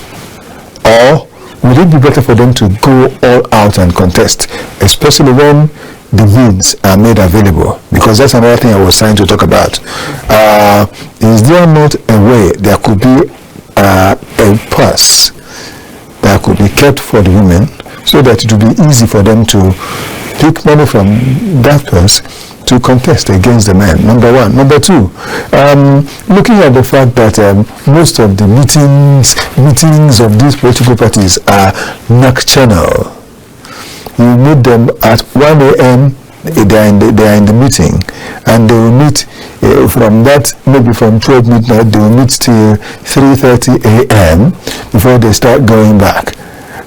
Or would it be better for them to go all out and contest, especially when the means are made available? Because that's another thing I was trying to talk about. Is there not a way there could be a purse that could be kept for the women, so that it would be easy for them to pick money from that purse to contest against the men? Number one. Number two, looking at the fact that most of the meetings of these political parties are nocturnal. You meet them at 1 a.m. They are in the meeting, and they will meet from that, maybe from 12 midnight, they will meet till 3:30 a.m. before they start going back.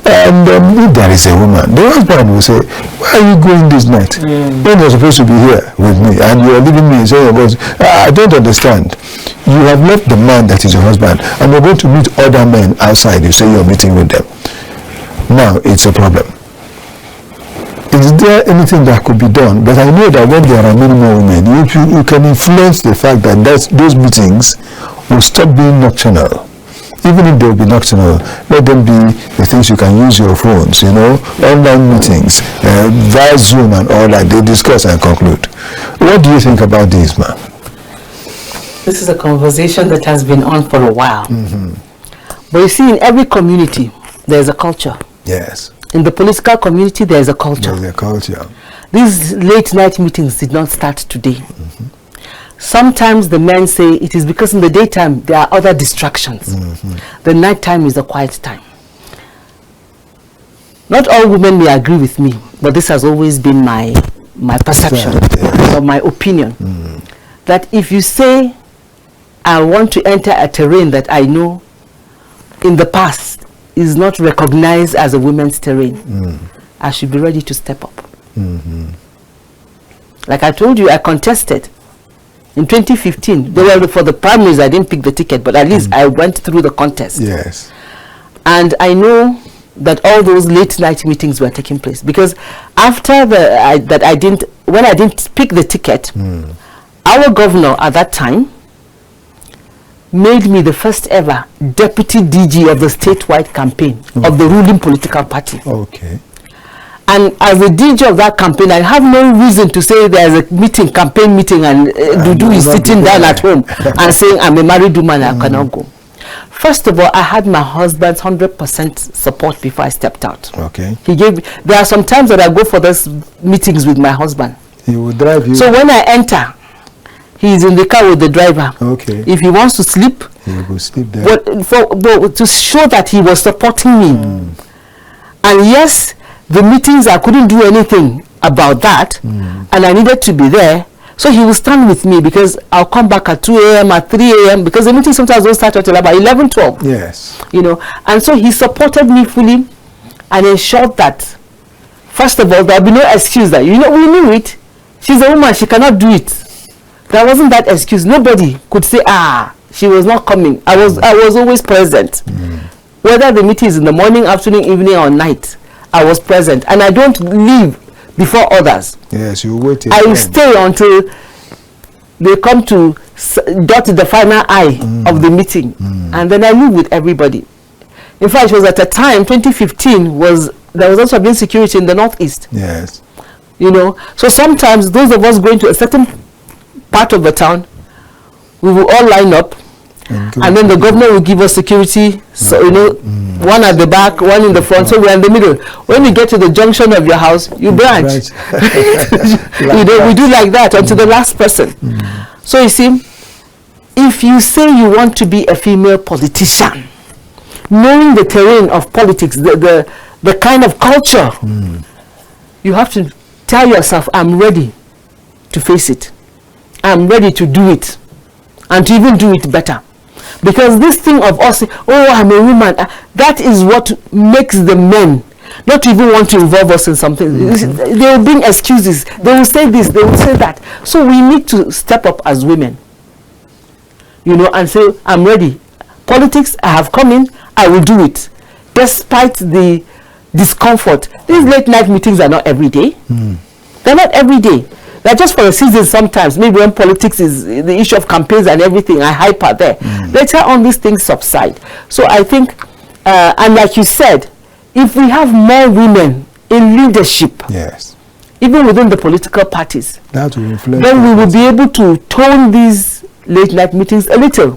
And if there is a woman, the husband will say, why are you going this night? When you're supposed to be here with me, and you are leaving me and saying, I don't understand. You have left the man that is your husband, and you're going to meet other men outside. You say you're meeting with them. Now it's a problem. Is there anything that could be done? But I know that when there are many more women, you can influence the fact that those meetings will stop being nocturnal. Even if they will be nocturnal, let them be the things you can use your phones, online meetings, via Zoom and all that. They discuss and conclude. What do you think about this, ma'am? This is a conversation that has been on for a while. But you see, in every community, there's a culture. Yes. In the political community, there's a culture. There's a culture. These late night meetings did not start today. Sometimes the men say it is because in the daytime there are other distractions. The night time is a quiet time. Not all women may agree with me, but this has always been my perception or my opinion. That if you say, I want to enter a terrain that I know in the past is not recognized as a women's terrain, I should be ready to step up. Like I told you, I contested in 2015. For the primaries, I didn't pick the ticket, but at least I went through the contest. Yes. And I know that all those late night meetings were taking place because after when I didn't pick the ticket, our governor at that time made me the first ever deputy DG of the statewide campaign of the ruling political party. Okay. And as a DG of that campaign, I have no reason to say there's a campaign meeting, and Dudu is sitting down at home and saying, I'm a married woman, I cannot go. First of all, I had my husband's 100% support before I stepped out. Okay. There are some times that I go for those meetings with my husband. He will drive you. So when I enter, he's in the car with the driver. Okay. If he wants to sleep, he will sleep there. But to show that he was supporting me. And yes, the meetings, I couldn't do anything about that, and I needed to be there. So he will stand with me because I'll come back at 2 a.m., at 3 a.m. because the meetings sometimes don't start until about 11, 12. Yes. You know, and so he supported me fully and ensured that, first of all, there'll be no excuse that, we knew it. She's a woman, she cannot do it. There wasn't that excuse. Nobody could say, she was not coming. I was always present. Whether the meeting is in the morning, afternoon, evening, or night, I was present. And I don't leave before others. Yes, you wait. I will stay until they come to dot the final I of the meeting. And then I live with everybody. In fact, it was at a time, 2015, there was also insecurity in the Northeast. Yes. So sometimes those of us going to a certain part of the town, we will all line up, and then the governor will give us security. So one at the back, one in the front, so we're in the middle. When you get to the junction of your house, you branch. We do like that until the last person. So you see, if you say you want to be a female politician, knowing the terrain of politics, the kind of culture, you have to tell yourself, I'm ready to face it. I'm ready to do it, and to even do it better. Because this thing of us saying, I'm a woman, that is what makes the men not even want to involve us in something. They will bring excuses. They will say this, they will say that. So we need to step up as women, and say, I'm ready. Politics, I have come in, I will do it. Despite the discomfort. These late night meetings are not every day. They're not every day. They're just for a season sometimes. Maybe when politics is the issue of campaigns and everything, I hyper there. Later on, these things subside. So I think, and like you said, if we have more women in leadership, yes, even within the political parties, that will influence, then we will be able to tone these late night meetings a little.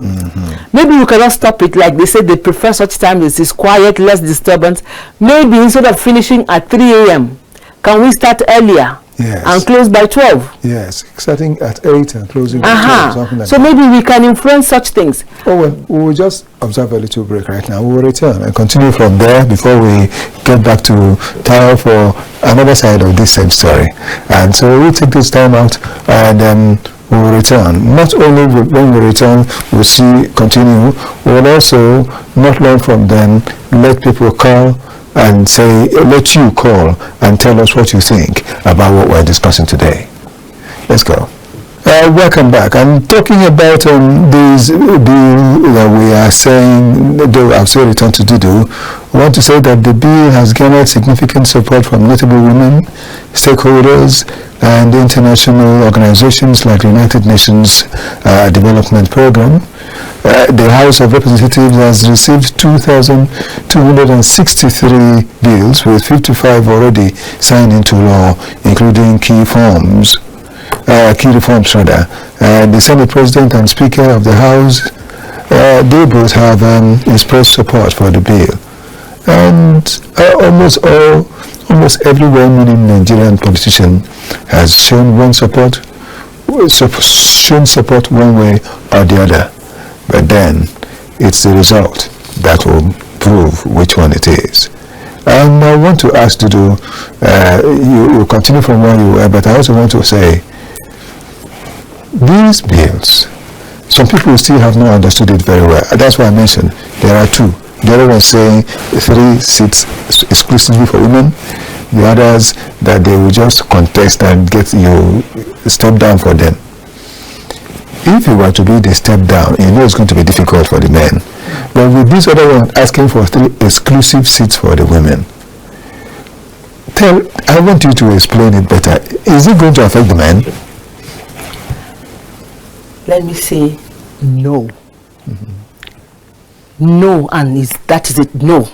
Maybe we cannot stop it. Like they said, they prefer such time as is quiet, less disturbance. Maybe instead of finishing at 3 a.m., can we start earlier? Yes. And close by 12. Yes, starting at 8 and closing by 12, something like so that. Maybe we can influence such things. We will just observe a little break right now. We will return and continue from there before we get back to Tao for another side of this same story. And so we'll take this time out and then we will return. Not only when we return, we'll continue. We'll also not learn from them, let people call and say, let you call and tell us what you think about what we're discussing today. Let's go. Welcome back. I'm talking about this bill that we are saying, though I'll still return to Dudu. I want to say that the bill has garnered significant support from notable women, stakeholders, and international organizations like the United Nations Development Program. The House of Representatives has received 2,263 bills, with 55 already signed into law, including key reforms. The Senate President and Speaker of the House they both have expressed support for the bill. And almost every well-meaning Nigerian politician has shown support one way or the other. But then it's the result that will prove which one it is. And I want to ask Dudu, you continue from where you were, but I also want to say, these bills, some people still have not understood it very well. That's why I mentioned there are two. The other one saying 3 seats exclusively for women. The others that they will just contest and get you step down for them. If you were to do the step down, you know it's going to be difficult for the men. But with this other one asking for 3 exclusive seats for the women, I want you to explain it better. Is it going to affect the men? Let me say no. No, and that is it. No.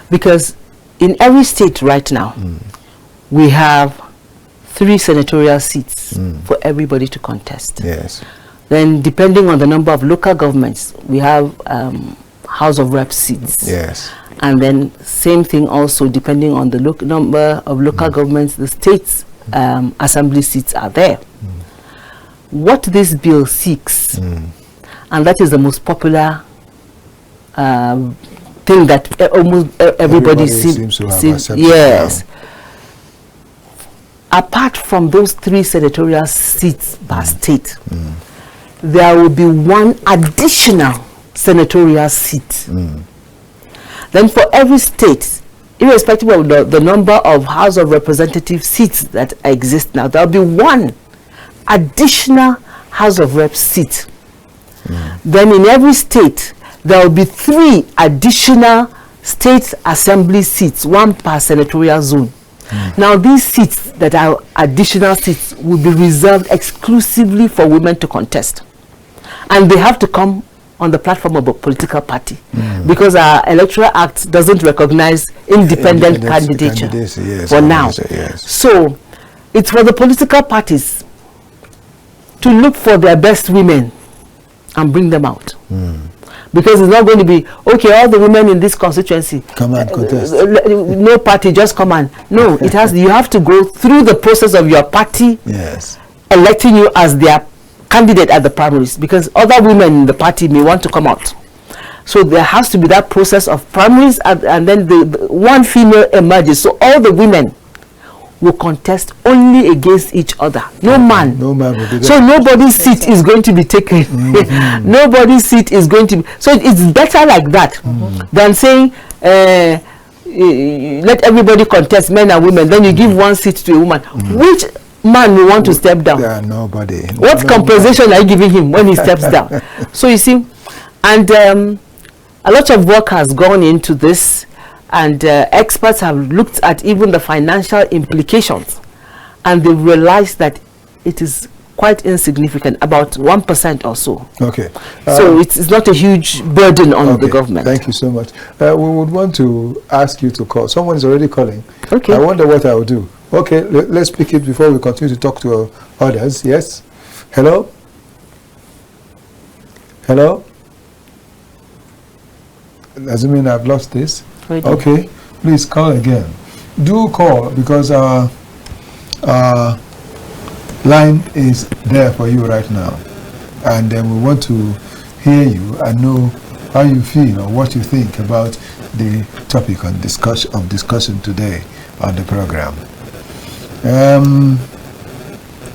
Because in every state right now, we have 3 senatorial seats for everybody to contest. Yes. Then, depending on the number of local governments, we have House of Reps seats. Yes. And then, same thing also, depending on the number of local governments, the states' assembly seats are there. What this bill seeks, and that is the most popular thing that almost everybody seems to have accepted. Yes. Apart from those 3 senatorial seats per state, there will be 1 additional senatorial seat. Then for every state, irrespective of the number of House of Representative seats that exist now, there will be 1 additional House of Reps seat. Then in every state, there will be 3 additional state assembly seats, 1 per senatorial zone. Now these seats that are additional seats will be reserved exclusively for women to contest. And they have to come on the platform of a political party, because our Electoral Act doesn't recognize independent candidature for now. Yes. So it's for the political parties to look for their best women and bring them out. Because it's not going to be, okay, all the women in this constituency, come and contest. No party, just come on. No, it has. You have to go through the process of your party electing you as their candidate at the primaries, because other women in the party may want to come out. So there has to be that process of primaries, and then the 1 female emerges. So all the women will contest only against each other. No man. No man will do that. So nobody's seat is going to be taken. Nobody's seat is going to be. So it's better like that than saying let everybody contest, men and women. Then you give 1 seat to a woman. Which man will want to step down? Yeah, nobody. What compensation are you giving him when he steps down? So you see, and a lot of work has gone into this. And experts have looked at even the financial implications, and they've realized that it is quite insignificant, about 1% or so. Okay. So it's not a huge burden on the government. Thank you so much. We would want to ask you to call. Someone is already calling. Okay. I wonder what I will do. Okay, let's pick it before we continue to talk to others. Yes? Hello? Hello? Doesn't mean I've lost this. Okay, please call again. Do call, because our line is there for you right now, and then we want to hear you and know how you feel or what you think about the topic of discussion today on the program.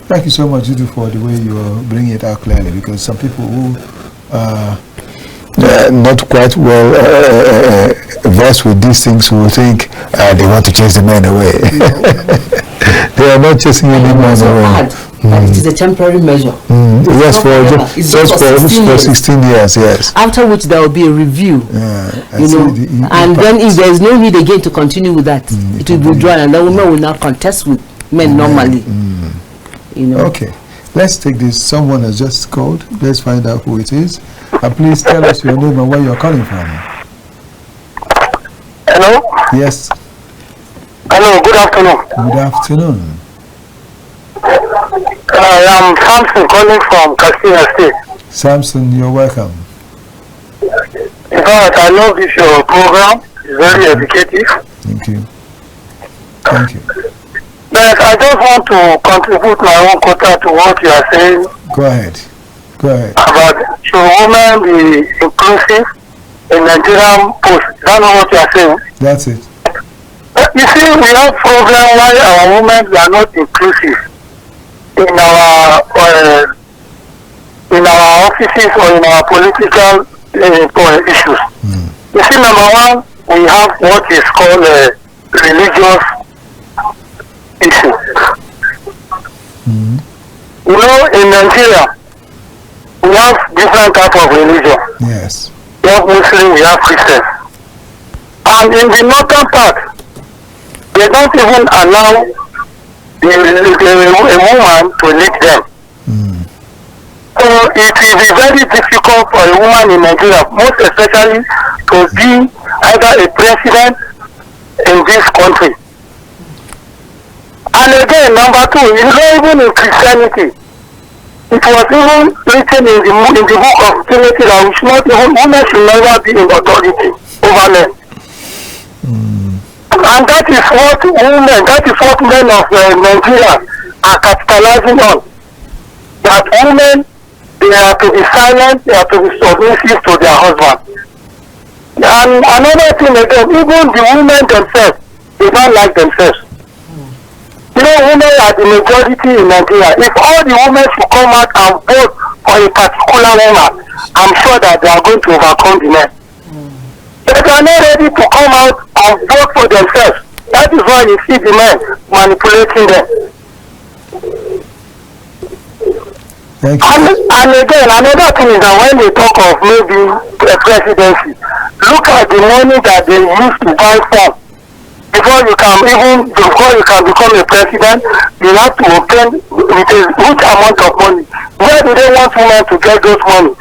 Thank you so much, Judu, for the way you are bringing it out clearly, because some people who not quite well versed with these things will think they want to chase the men away. They are not chasing any men away. It is a temporary measure. Yes, for 16 years, yes. After which there will be a review, and then if there is no need again to continue with that, it will be withdrawn, and the women will now contest with men normally. Okay, let's take this. Someone has just called. Let's find out who it is. And please tell us your name and where you're calling from. Hello? Yes. Hello, good afternoon. Good afternoon. I'm Samson calling from Katsina State. Samson, you're welcome. In fact, I love this your program. It's very educative. Thank you. Thank you. But I just want to contribute my own quota to what you are saying. Go ahead. Go ahead. About should women be inclusive in Nigerian post. That's not what you are saying. That's it. You see, we have problem why our women are not inclusive in our offices or in our political issues. You see, number one, we have what is called a religious issue. You know, in Nigeria, we have different types of religion. Yes. We have Muslims, we have Christians. And in the northern part, they don't even allow a woman to lead them. So it will be very difficult for a woman in Nigeria, most especially to be either a president in this country. And again, number two, it's not even in Christianity. It was even written in the book of Timothy that women should never be in authority over men. And that is what men of Nigeria are capitalizing on. That women, they are to be silent, they are to be submissive to their husband. And another thing again, even the women themselves, they don't like themselves. You know, women are the majority in Nigeria. If all the women should come out and vote for a particular woman, I'm sure that they are going to overcome the men. But they are not ready to come out and vote for themselves. That is why you see the men manipulating them. Thank you. And again, another thing is that when they talk of maybe a presidency, look at the money that they use to buy form. Before you can become a president, you have to obtain with a huge amount of money. Where do they want women to get those money?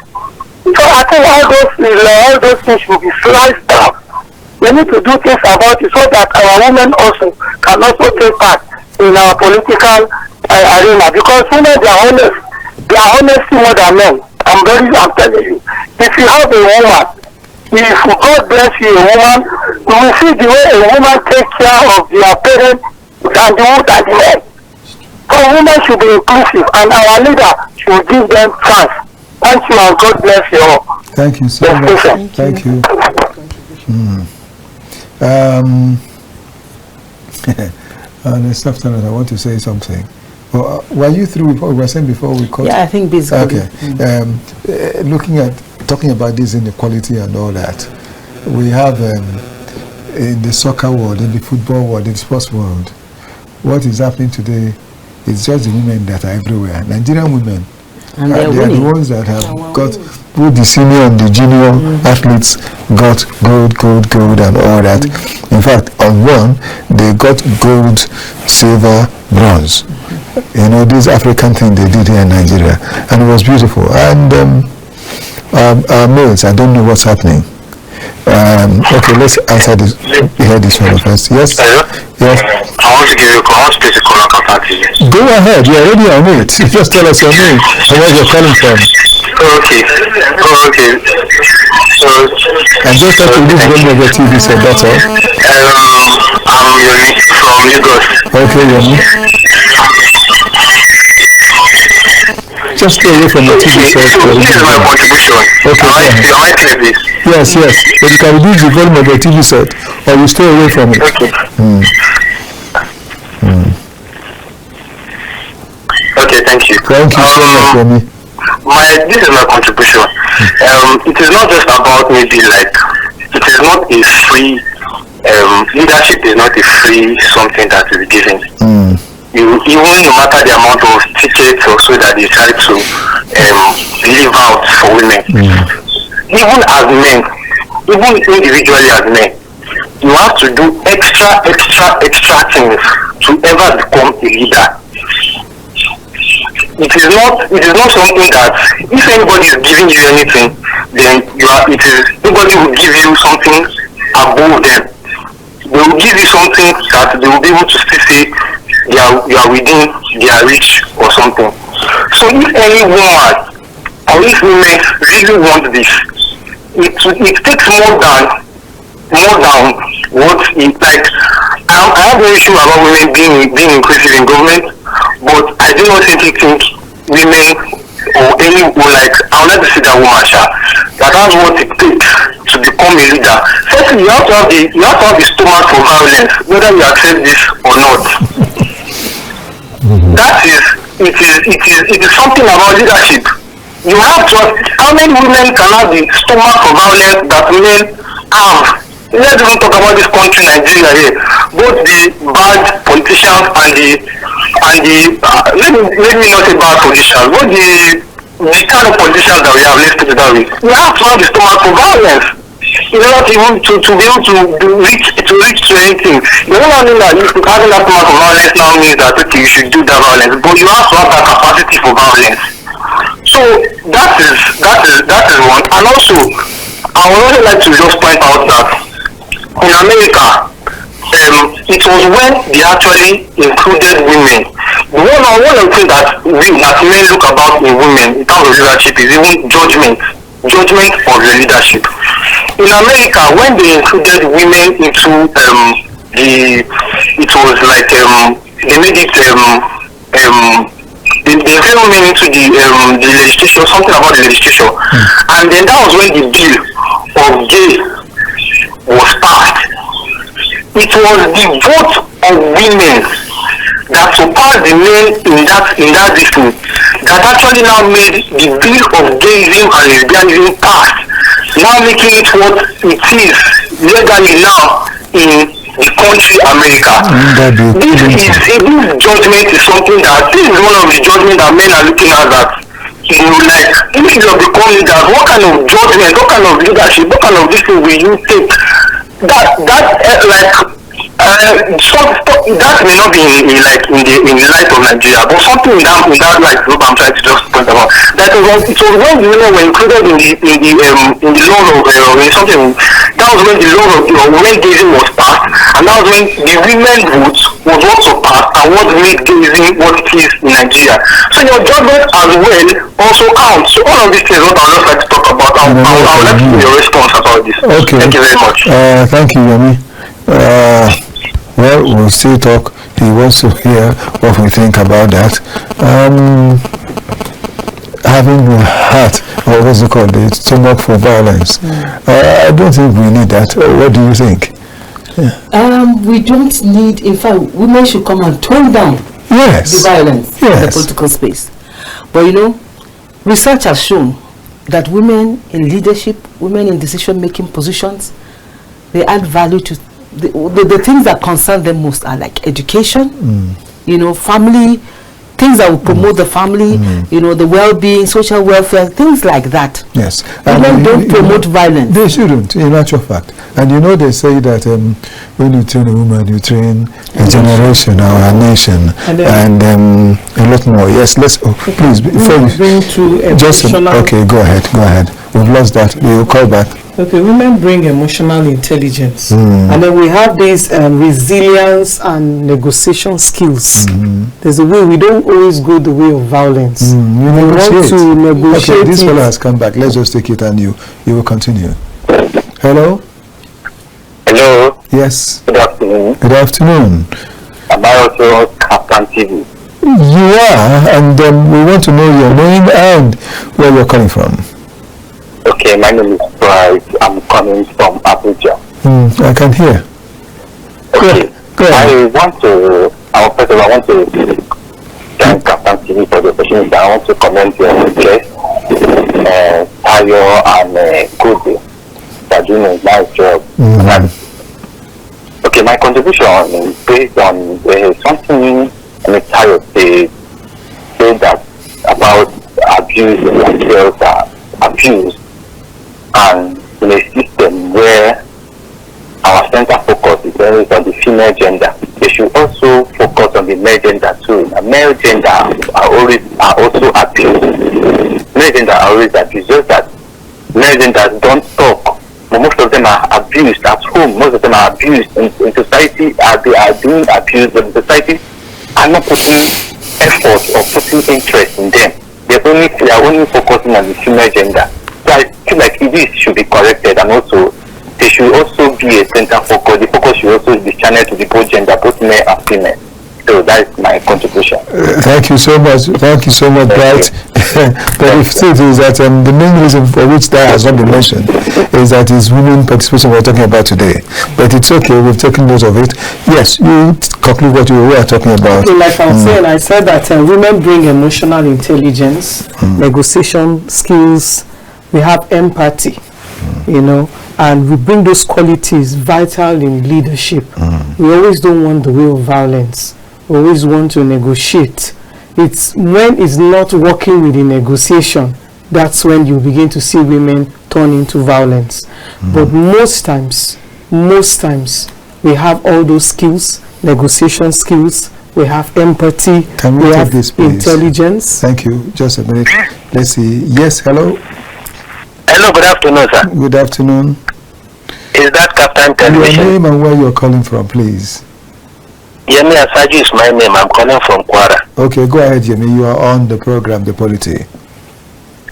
So I think all those things should be sliced down. We need to do things about it so that our women also can also take part in our political arena. Because women, they are honest. They are honesty more than men. I'm telling you. If you have a woman, if God bless you, a woman, you will see the way a woman takes care of their parents and the men. So women should be inclusive and our leader should give them chance. Thank you and God bless you all. Thank you so much. Thank you. Next afternoon, I want to say something. Well, were you through before? We were saying before we cut. Yeah, I think basically. Okay. Talking about this inequality and all that, we have in the soccer world, in the football world, in the sports world, what is happening today is just the women that are everywhere. Nigerian women. And they are the ones that have got both the senior and the junior athletes got gold and all that. In fact, on one, they got gold, silver, bronze. You know, this African thing they did here in Nigeria. And it was beautiful. And our males, I don't know what's happening. Okay, let's answer this. Hear this one first. Yes? Hello? Yes. I want to give you a call. I want to place a call on contact you. Go ahead. You're already on it. Just tell us your name and where you're calling from. Okay. So, And just have to leave one of your TV set, that's all. I'm Yomi from Lagos. Okay, Yomi. Just stay away from the TV set. This is my contribution. Okay, Am I clear, please? Yes. But you can reduce the volume of your TV set or you stay away from it. Okay. Okay, thank you. Thank you so much, Yomi. This is my contribution. It is not just about maybe like, it is not a free, leadership is not a free something that is given. Even no matter the amount of tickets or so that they try to leave out for women. Even as men, even individually as men, you have to do extra things to ever become a leader. It is not something that if anybody is giving you anything, then nobody will give you something above them. They will give you something that they will be able to still say you are within their reach or something. So if any woman or if women really want this, it takes more than what it like. I have no issue about women being inclusive in government, but I do not simply think women or any like I would like to see that woman that has what it takes to become a leader. Firstly, you have to have the stomach for violence, whether you accept this or not. That is it is something about leadership. You have to how many women can have the stomach for violence that men have? Let's even talk about this country, Nigeria here. Both the bad politicians and the let me not say bad politicians, but the kind of politicians that we have, let's put it that way. We have to have the stomach for violence in order to even to be able to reach to anything. The only thing that having that stomach for violence now means that okay, you should do that violence, but you have to have that capacity for violence. So that is one. And also I would also like to just point out that in America, it was when they actually included women. One of the things that men look about in women in terms of leadership is even judgment of the leadership. In America, when they included women into it was like they made it they included women into the legislation, something about the legislation, and then that was when the bill of gay was passed. It was the vote of women that surpassed the men in that district that actually now made the bill of gayism and lesbianism passed, now making it what it is legally now in the country America. This judgment is something that this is one of the judgments that men are looking at that. You know, like if you have become leaders, what kind of judgment, what kind of leadership, what kind of this thing will you take? That may not be in the light of Nigeria, but something in that light group I'm trying to just point about. That it was when the women were included in the law of something. That was when the law of women gazing was passed, and that was when the women vote was what surpassed and what made gazing what it is in Nigeria. So your judgment as well also counts. So all of these things what I would just like to talk about. I would like to hear your response about this. Okay. Thank you very much. Thank you, Yemi. Well, we'll still talk. He wants to hear what we think about that. Having a heart, or what's it called, the stomach for violence. I don't think we need that. What do you think? We don't need, in fact, women should come and tone down the violence in the political space. But you know, research has shown that women in leadership, women in decision-making positions, they add value to the things that concern them most are like education, you know, family, things that will promote the family, you know, the well-being, social welfare, things like that. Yes. Women don't promote violence. They shouldn't, in actual fact. And you know, they say that when you train a woman, you train a generation or a nation, and a lot more. Yes, let's, please, before you bring to emotional... okay, go ahead. We've lost that. We will call back. Okay, women bring emotional intelligence, and then we have this resilience and negotiation skills. There's a way we don't always go the way of violence. You want to negotiate. Okay, this fellow has come back. Let's just take it and you will continue. Hello? Hello? Yes. Good afternoon. Good afternoon. Am I also Captain TV? You are, and we want to know your name and where you're coming from. Okay, my name is Bryce. I'm coming from Abuja. I can hear. Okay. Go ahead. I want to thank Captain TV for the opportunity. I want to comment on the guest, Tayo and Kudi. They're doing a nice job. Okay, my contribution is based on something Tayo said that about abuse and girls are abused. And in a system where our center focus is always on the female gender, they should also focus on the male gender too. The male gender are also abused. Male gender are always abused. Just that male gender don't talk. But most of them are abused at home. Most of them are abused in society. They are being abused in society. Are not putting effort or putting interest in them. They are only focusing on the female gender. So I feel like this should be corrected. should also be a center focus. The focus should also be channeled to the both gender, both male and female. So that is my contribution. Thank you so much. Thank you so much, Bright. But the truth is that the main reason for which that has not been mentioned is that it's women participation we're talking about today. But it's okay, we've taken note of it. Yes, you conclude what you were talking about. Okay, like I was saying, I said that women bring emotional intelligence, negotiation skills, we have empathy, you know, and we bring those qualities vital in leadership. We always don't want the way of violence. We always want to negotiate. It's when it's not working with the negotiation, that's when you begin to see women turn into violence. But most times, we have all those skills, negotiation skills, we have empathy, we have this, please? Intelligence. Thank you. Just a minute. Let's see. Yes, hello. Hello, good afternoon, sir. Good afternoon. Is that Captain Your Television? name and where you're calling from, please. Yemi Asaju is my name. I'm calling from Kwara. Okay, go ahead, Yemi. You are on the program, The Polity.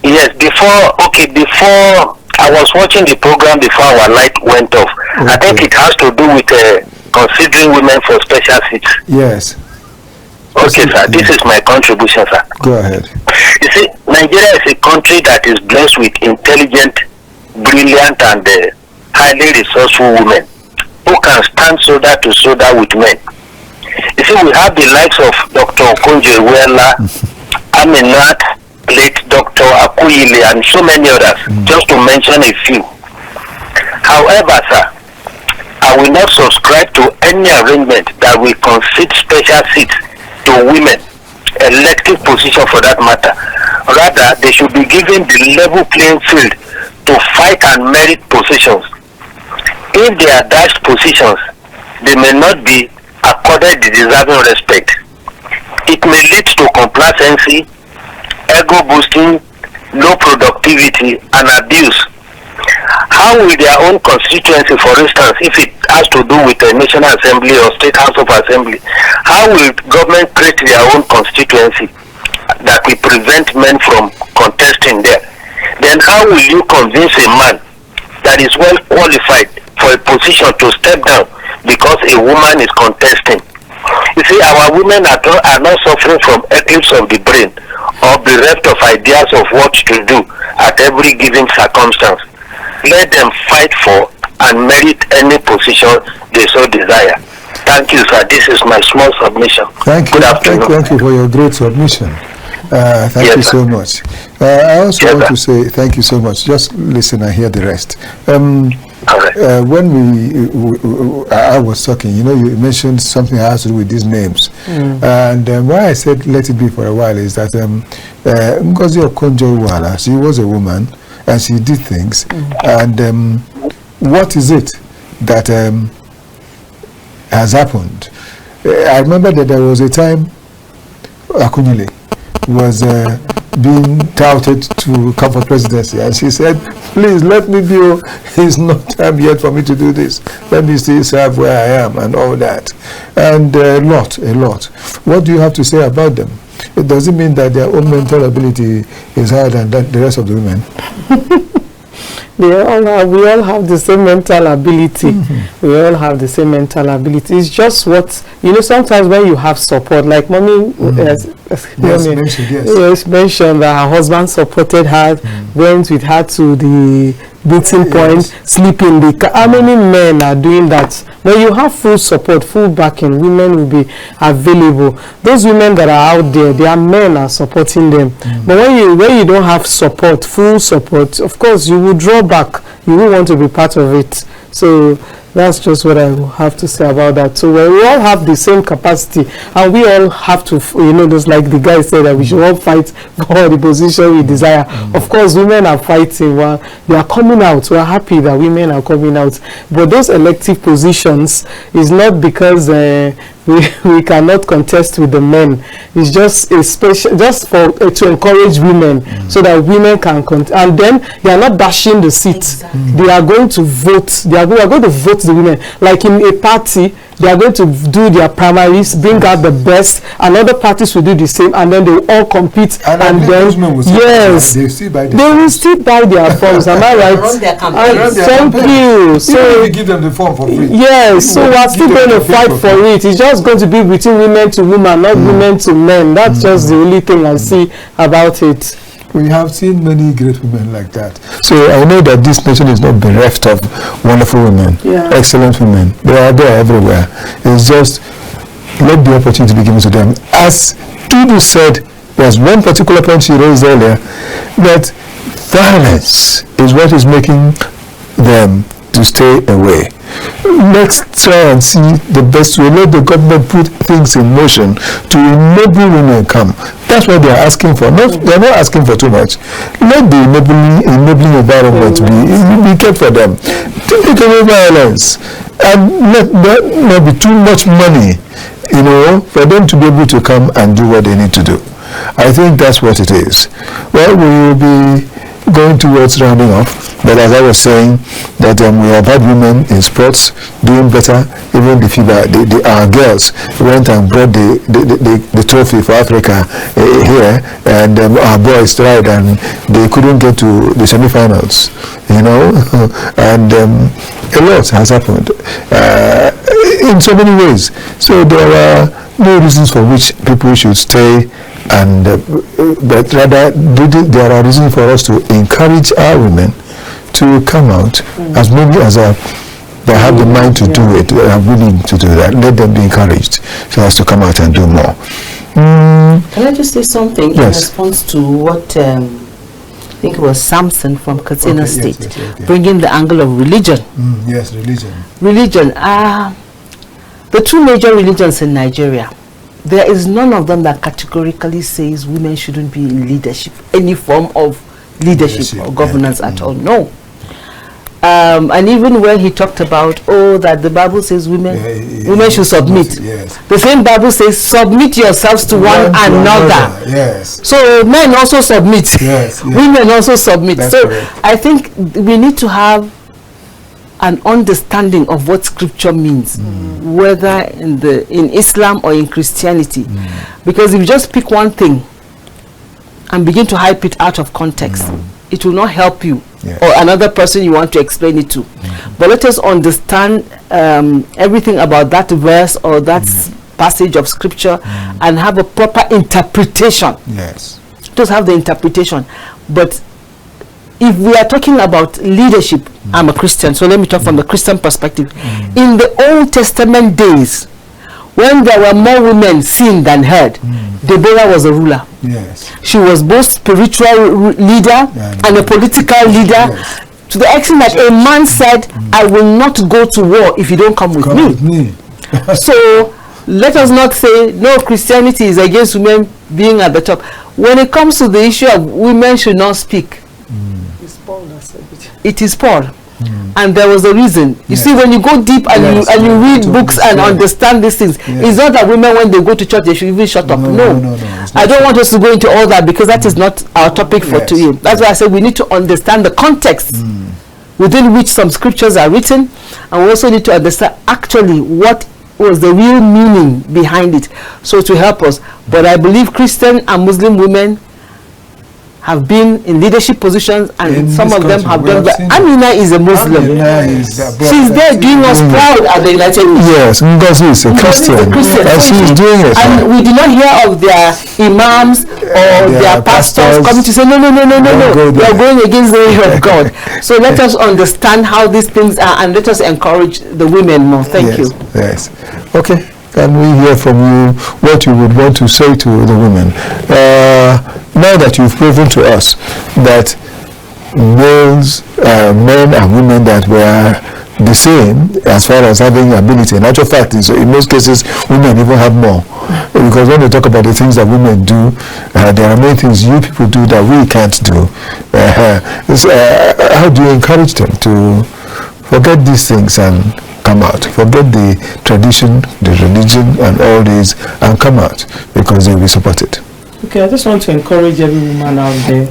Yes, before I was watching the program before our light went off. Okay. I think it has to do with considering women for special seats. Yes. Okay, sir. This is my contribution, sir. Go ahead. You see, Nigeria is a country that is blessed with intelligent, brilliant, and highly resourceful women who can stand shoulder to shoulder with men. You see, we have the likes of Dr. Okonjo-Iweala, Aminat, late Dr. Akuyile, and so many others, just to mention a few. However, sir, I will not subscribe to any arrangement that will concede special seats to women, elective position for that matter. Rather, they should be given the level playing field to fight and merit positions. If they are dashed positions, they may not be accorded the deserving respect. It may lead to complacency, ego boosting, low productivity, and abuse. How will their own constituency, for instance, if it has to do with a National Assembly or State House of Assembly, how will government create their own constituency that will prevent men from contesting there? Then how will you convince a man that is well qualified for a position to step down because a woman is contesting? You see, our women are not suffering from eclipse of the brain or bereft of ideas of what to do at every given circumstance. Let them fight for and merit any position they so desire. Thank you, sir. This is my small submission. Thank you. Good afternoon. Thank you for your great submission. Thank Yes, you so sir. much. I also Yes, want to sir. say thank you so much. Just listen and hear the rest. All right. When I was talking, you know, you mentioned something that has to do with these names. And why I said let it be for a while is that Ngozi Okonjo-Iweala, she was a woman and she did things. And what is it that has happened? I remember that there was a time Akunyele was being touted to come for presidency, and she said, please let me be, it's not time yet for me to do this, let me still serve where I am and all that. And a lot. What do you have to say about them? It doesn't mean that their own mental ability is higher than the rest of the women. We all have the same mental ability. We all have the same mental ability. It's just what, you know, sometimes when you have support, like mommy mentioned that her husband supported her, went with her to the meeting point, sleep in the car. How many men are doing that? When you have full support, full backing, women will be available. Those women that are out there, their men are supporting them. But when you don't have support, full support, of course you will draw back. You will want to be part of it. So that's just what I have to say about that. So we all have the same capacity, and we all have to, you know, just like the guy said, that we should all fight for the position we desire. Of course, women are fighting. Well, they are coming out. We are happy that women are coming out. But those elective positions is not because we cannot contest with the men. It's just a special, just for to encourage women, so that women can and then they are not bashing the seat. They are going to vote. We are going to vote the women. Like in a party, they are going to do their primaries, bring out the best, and other parties will do the same, and then they will all compete. And then, yes, they will still buy their forms. Am I right? Run their campaign. Thank you. So we give them the form for free. Yes, so we are still going to fight for it. It's just going to be between women to women, not women to men. That's just the only thing I see about it. We have seen many great women like that. So I know that this nation is not bereft of wonderful women, excellent women. They are there everywhere. It's just let the opportunity be given to them. As Tudu said, there's one particular point she raised earlier, that violence is what is making them to stay away. Let's try and see the best way. Let the government put things in motion to enable women come. That's what they are asking for. They're not asking for too much. Let the enabling environment be kept for them. Take away violence, and let there not be too much money, for them to be able to come and do what they need to do. I think that's what it is. Well, we will be going towards rounding off, but as I was saying, that we have had women in sports doing better. Even the FIBA, our girls went and brought the trophy for Africa here, and our boys tried and they couldn't get to the semi-finals, and a lot has happened in so many ways. So there are no reasons for which people should stay, but rather there are reasons for us to encourage our women to come out, as many as they have the mind to do it, they are willing to do that. Let them be encouraged so as to come out and do more. Can I just say something in response to what I think it was Samson from Katsina State, bringing the angle of religion. Yes, religion. Religion. The two major religions in Nigeria, there is none of them that categorically says women shouldn't be in leadership, any form of leadership or governance at all. No. And even when he talked about, that the Bible says women should submit. Yes. The same Bible says, submit yourselves to one another. Yes. So men also submit. Yes. Women also submit. That's so correct. I think we need to have an understanding of what scripture means, whether in Islam or in Christianity. Because if you just pick one thing and begin to hype it out of context, it will not help you or another person you want to explain it to. But let us understand everything about that verse or that passage of scripture and have a proper interpretation. Yes. Just have the interpretation. But if we are talking about leadership, I'm a Christian, so let me talk from the Christian perspective. In the Old Testament days, when there were more women seen than heard, Deborah was a ruler. Yes. She was both spiritual leader and a political leader, to the extent that a man said, I will not go to war if you don't come with me. So let us not say, no, Christianity is against women being at the top. When it comes to the issue of women should not speak, It's Paul that said it. it is Paul. And there was a reason. You see, when you go deep and you read books and understand these things, it's not that women, when they go to church, they should even shut up. No. I don't want us to go into all that, because that is not our topic for today. That's why I said we need to understand the context within which some scriptures are written, and we also need to understand actually what was the real meaning behind it, so to help us. But I believe Christian and Muslim women have been in leadership positions, and in some of them have done that. Amina is a Muslim. She's there doing us proud at the United Nations. Yes, because he's a Christian. And she's doing it. And we did not hear of their imams or their pastors coming to say, no, you're going against the way of God. So let us understand how these things are, and let us encourage the women more. Thank you. Yes. Okay. Can we hear from you what you would want to say to the women? Now that you've proven to us that men and women that were the same as far as having ability. In actual fact, in most cases, women even have more. Because when we talk about the things that women do, there are many things you people do that we can't do. How do you encourage them to forget these things and come out? Forget the tradition, the religion, and all these, and come out, because they'll be supported. Okay, I just want to encourage every woman out there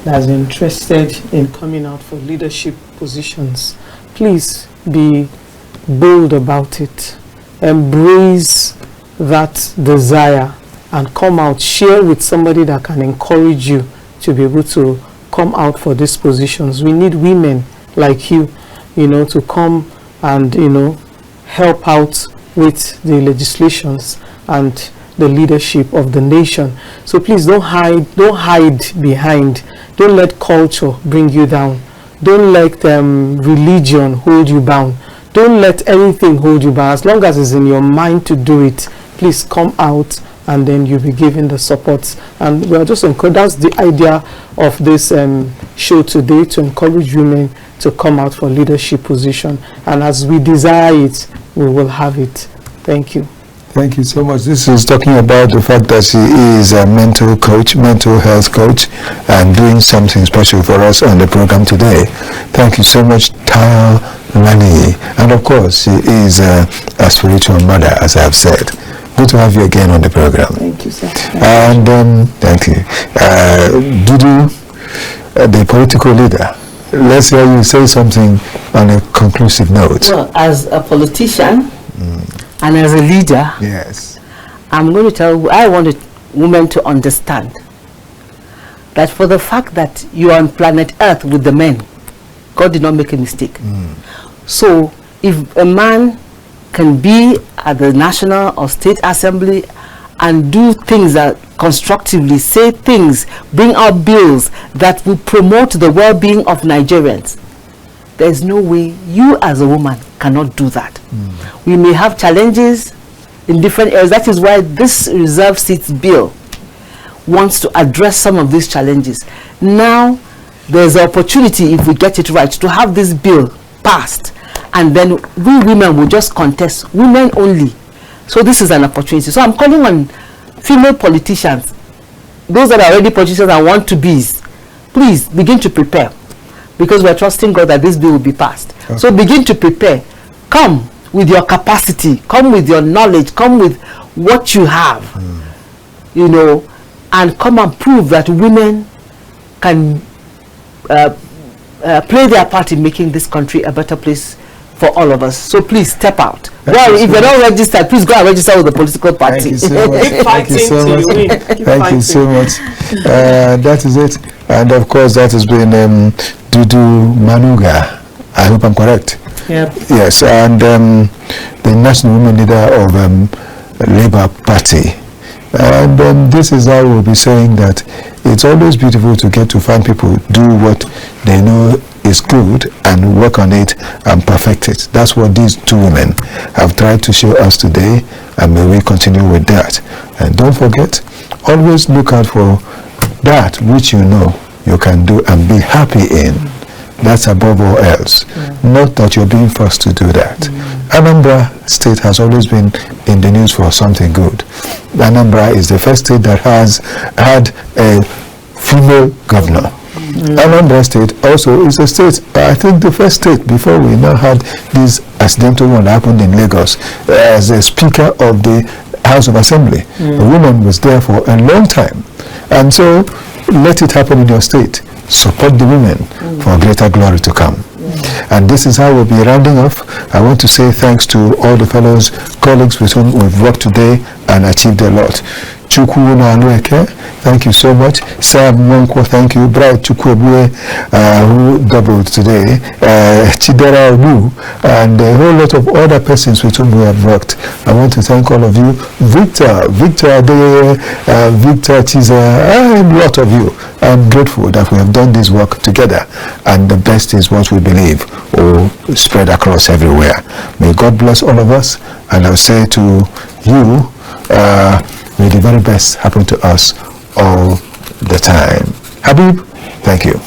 that's interested in coming out for leadership positions. Please be bold about it. Embrace that desire and come out, share with somebody that can encourage you to be able to come out for these positions. We need women like you, to come and, help out with the legislations and the leadership of the nation. So please don't hide behind. Don't let culture bring you down. Don't let religion hold you bound. Don't let anything hold you back. As long as it's in your mind to do it, please come out, and then you'll be given the support. And we are just encouraged. That's the idea of this show today, to encourage women to come out for leadership position. And as we desire it, we will have it. Thank you. Thank you so much. This is talking about the fact that she is a mental health coach, and doing something special for us on the program today. Thank you so much, Taya Lani. And of course, she is a spiritual mother, as I have said. Good to have you again on the program. Thank you, sir. And thank you. Dudu, the political leader, let's hear you say something on a conclusive note. Well, as a politician and as a leader, yes, I'm going to tell, I want women to understand that for the fact that you are on planet Earth with the men, God did not make a mistake. So if a man can be at the National or State Assembly and do things that constructively, say things, bring out bills that will promote the well-being of Nigerians, there is no way you as a woman cannot do that. We may have challenges in different areas. That is why this reserve seats bill wants to address some of these challenges. Now there's an opportunity, if we get it right, to have this bill passed, and then we women will just contest, women only. So this is an opportunity. So I'm calling on female politicians, those that are already politicians and want to be, please begin to prepare, because we're trusting God that this bill will be passed. Okay. So begin to prepare. Come with your capacity, come with your knowledge, come with what you have, and come and prove that women can play their part in making this country a better place for all of us. So please step out. Well, if you're not registered, please go and register with the political party. Thank you so much. Thank you so much. That is it. And of course, that has been Dudu Manuga. I hope I'm correct. Yep. Yes, and the national women leader of Labour Party. And this is how we'll be saying that it's always beautiful to get to find people do what they know is good and work on it and perfect it. That's what these two women have tried to show us today, and may we continue with that. And don't forget, always look out for that which you know you can do and be happy in. That's above all else. Not that you're being forced to do that. Anambra State has always been in the news for something good. Anambra is the first state that has had a female governor. Anambra State also is a state, I think the first state before we now had this accidental one that happened in Lagos, as a speaker of the House of Assembly. A woman was there for a long time. And so let it happen in your state. Support the women for greater glory to come. And this is how we'll be rounding off. I want to say thanks to all the fellows, colleagues with whom we've worked today and achieved a lot. Chukwu Nanueke, thank you so much. Sam Mwankwo, thank you. Bright Chukwebue, who doubled today. Chidera Obu, and a whole lot of other persons with whom we have worked. I want to thank all of you. Victor Adeye, Victor Chiza, a lot of you. I'm grateful that we have done this work together, and the best is what we believe will spread across everywhere. May God bless all of us, and I'll say to you, may the very best happen to us all the time. Habib, thank you.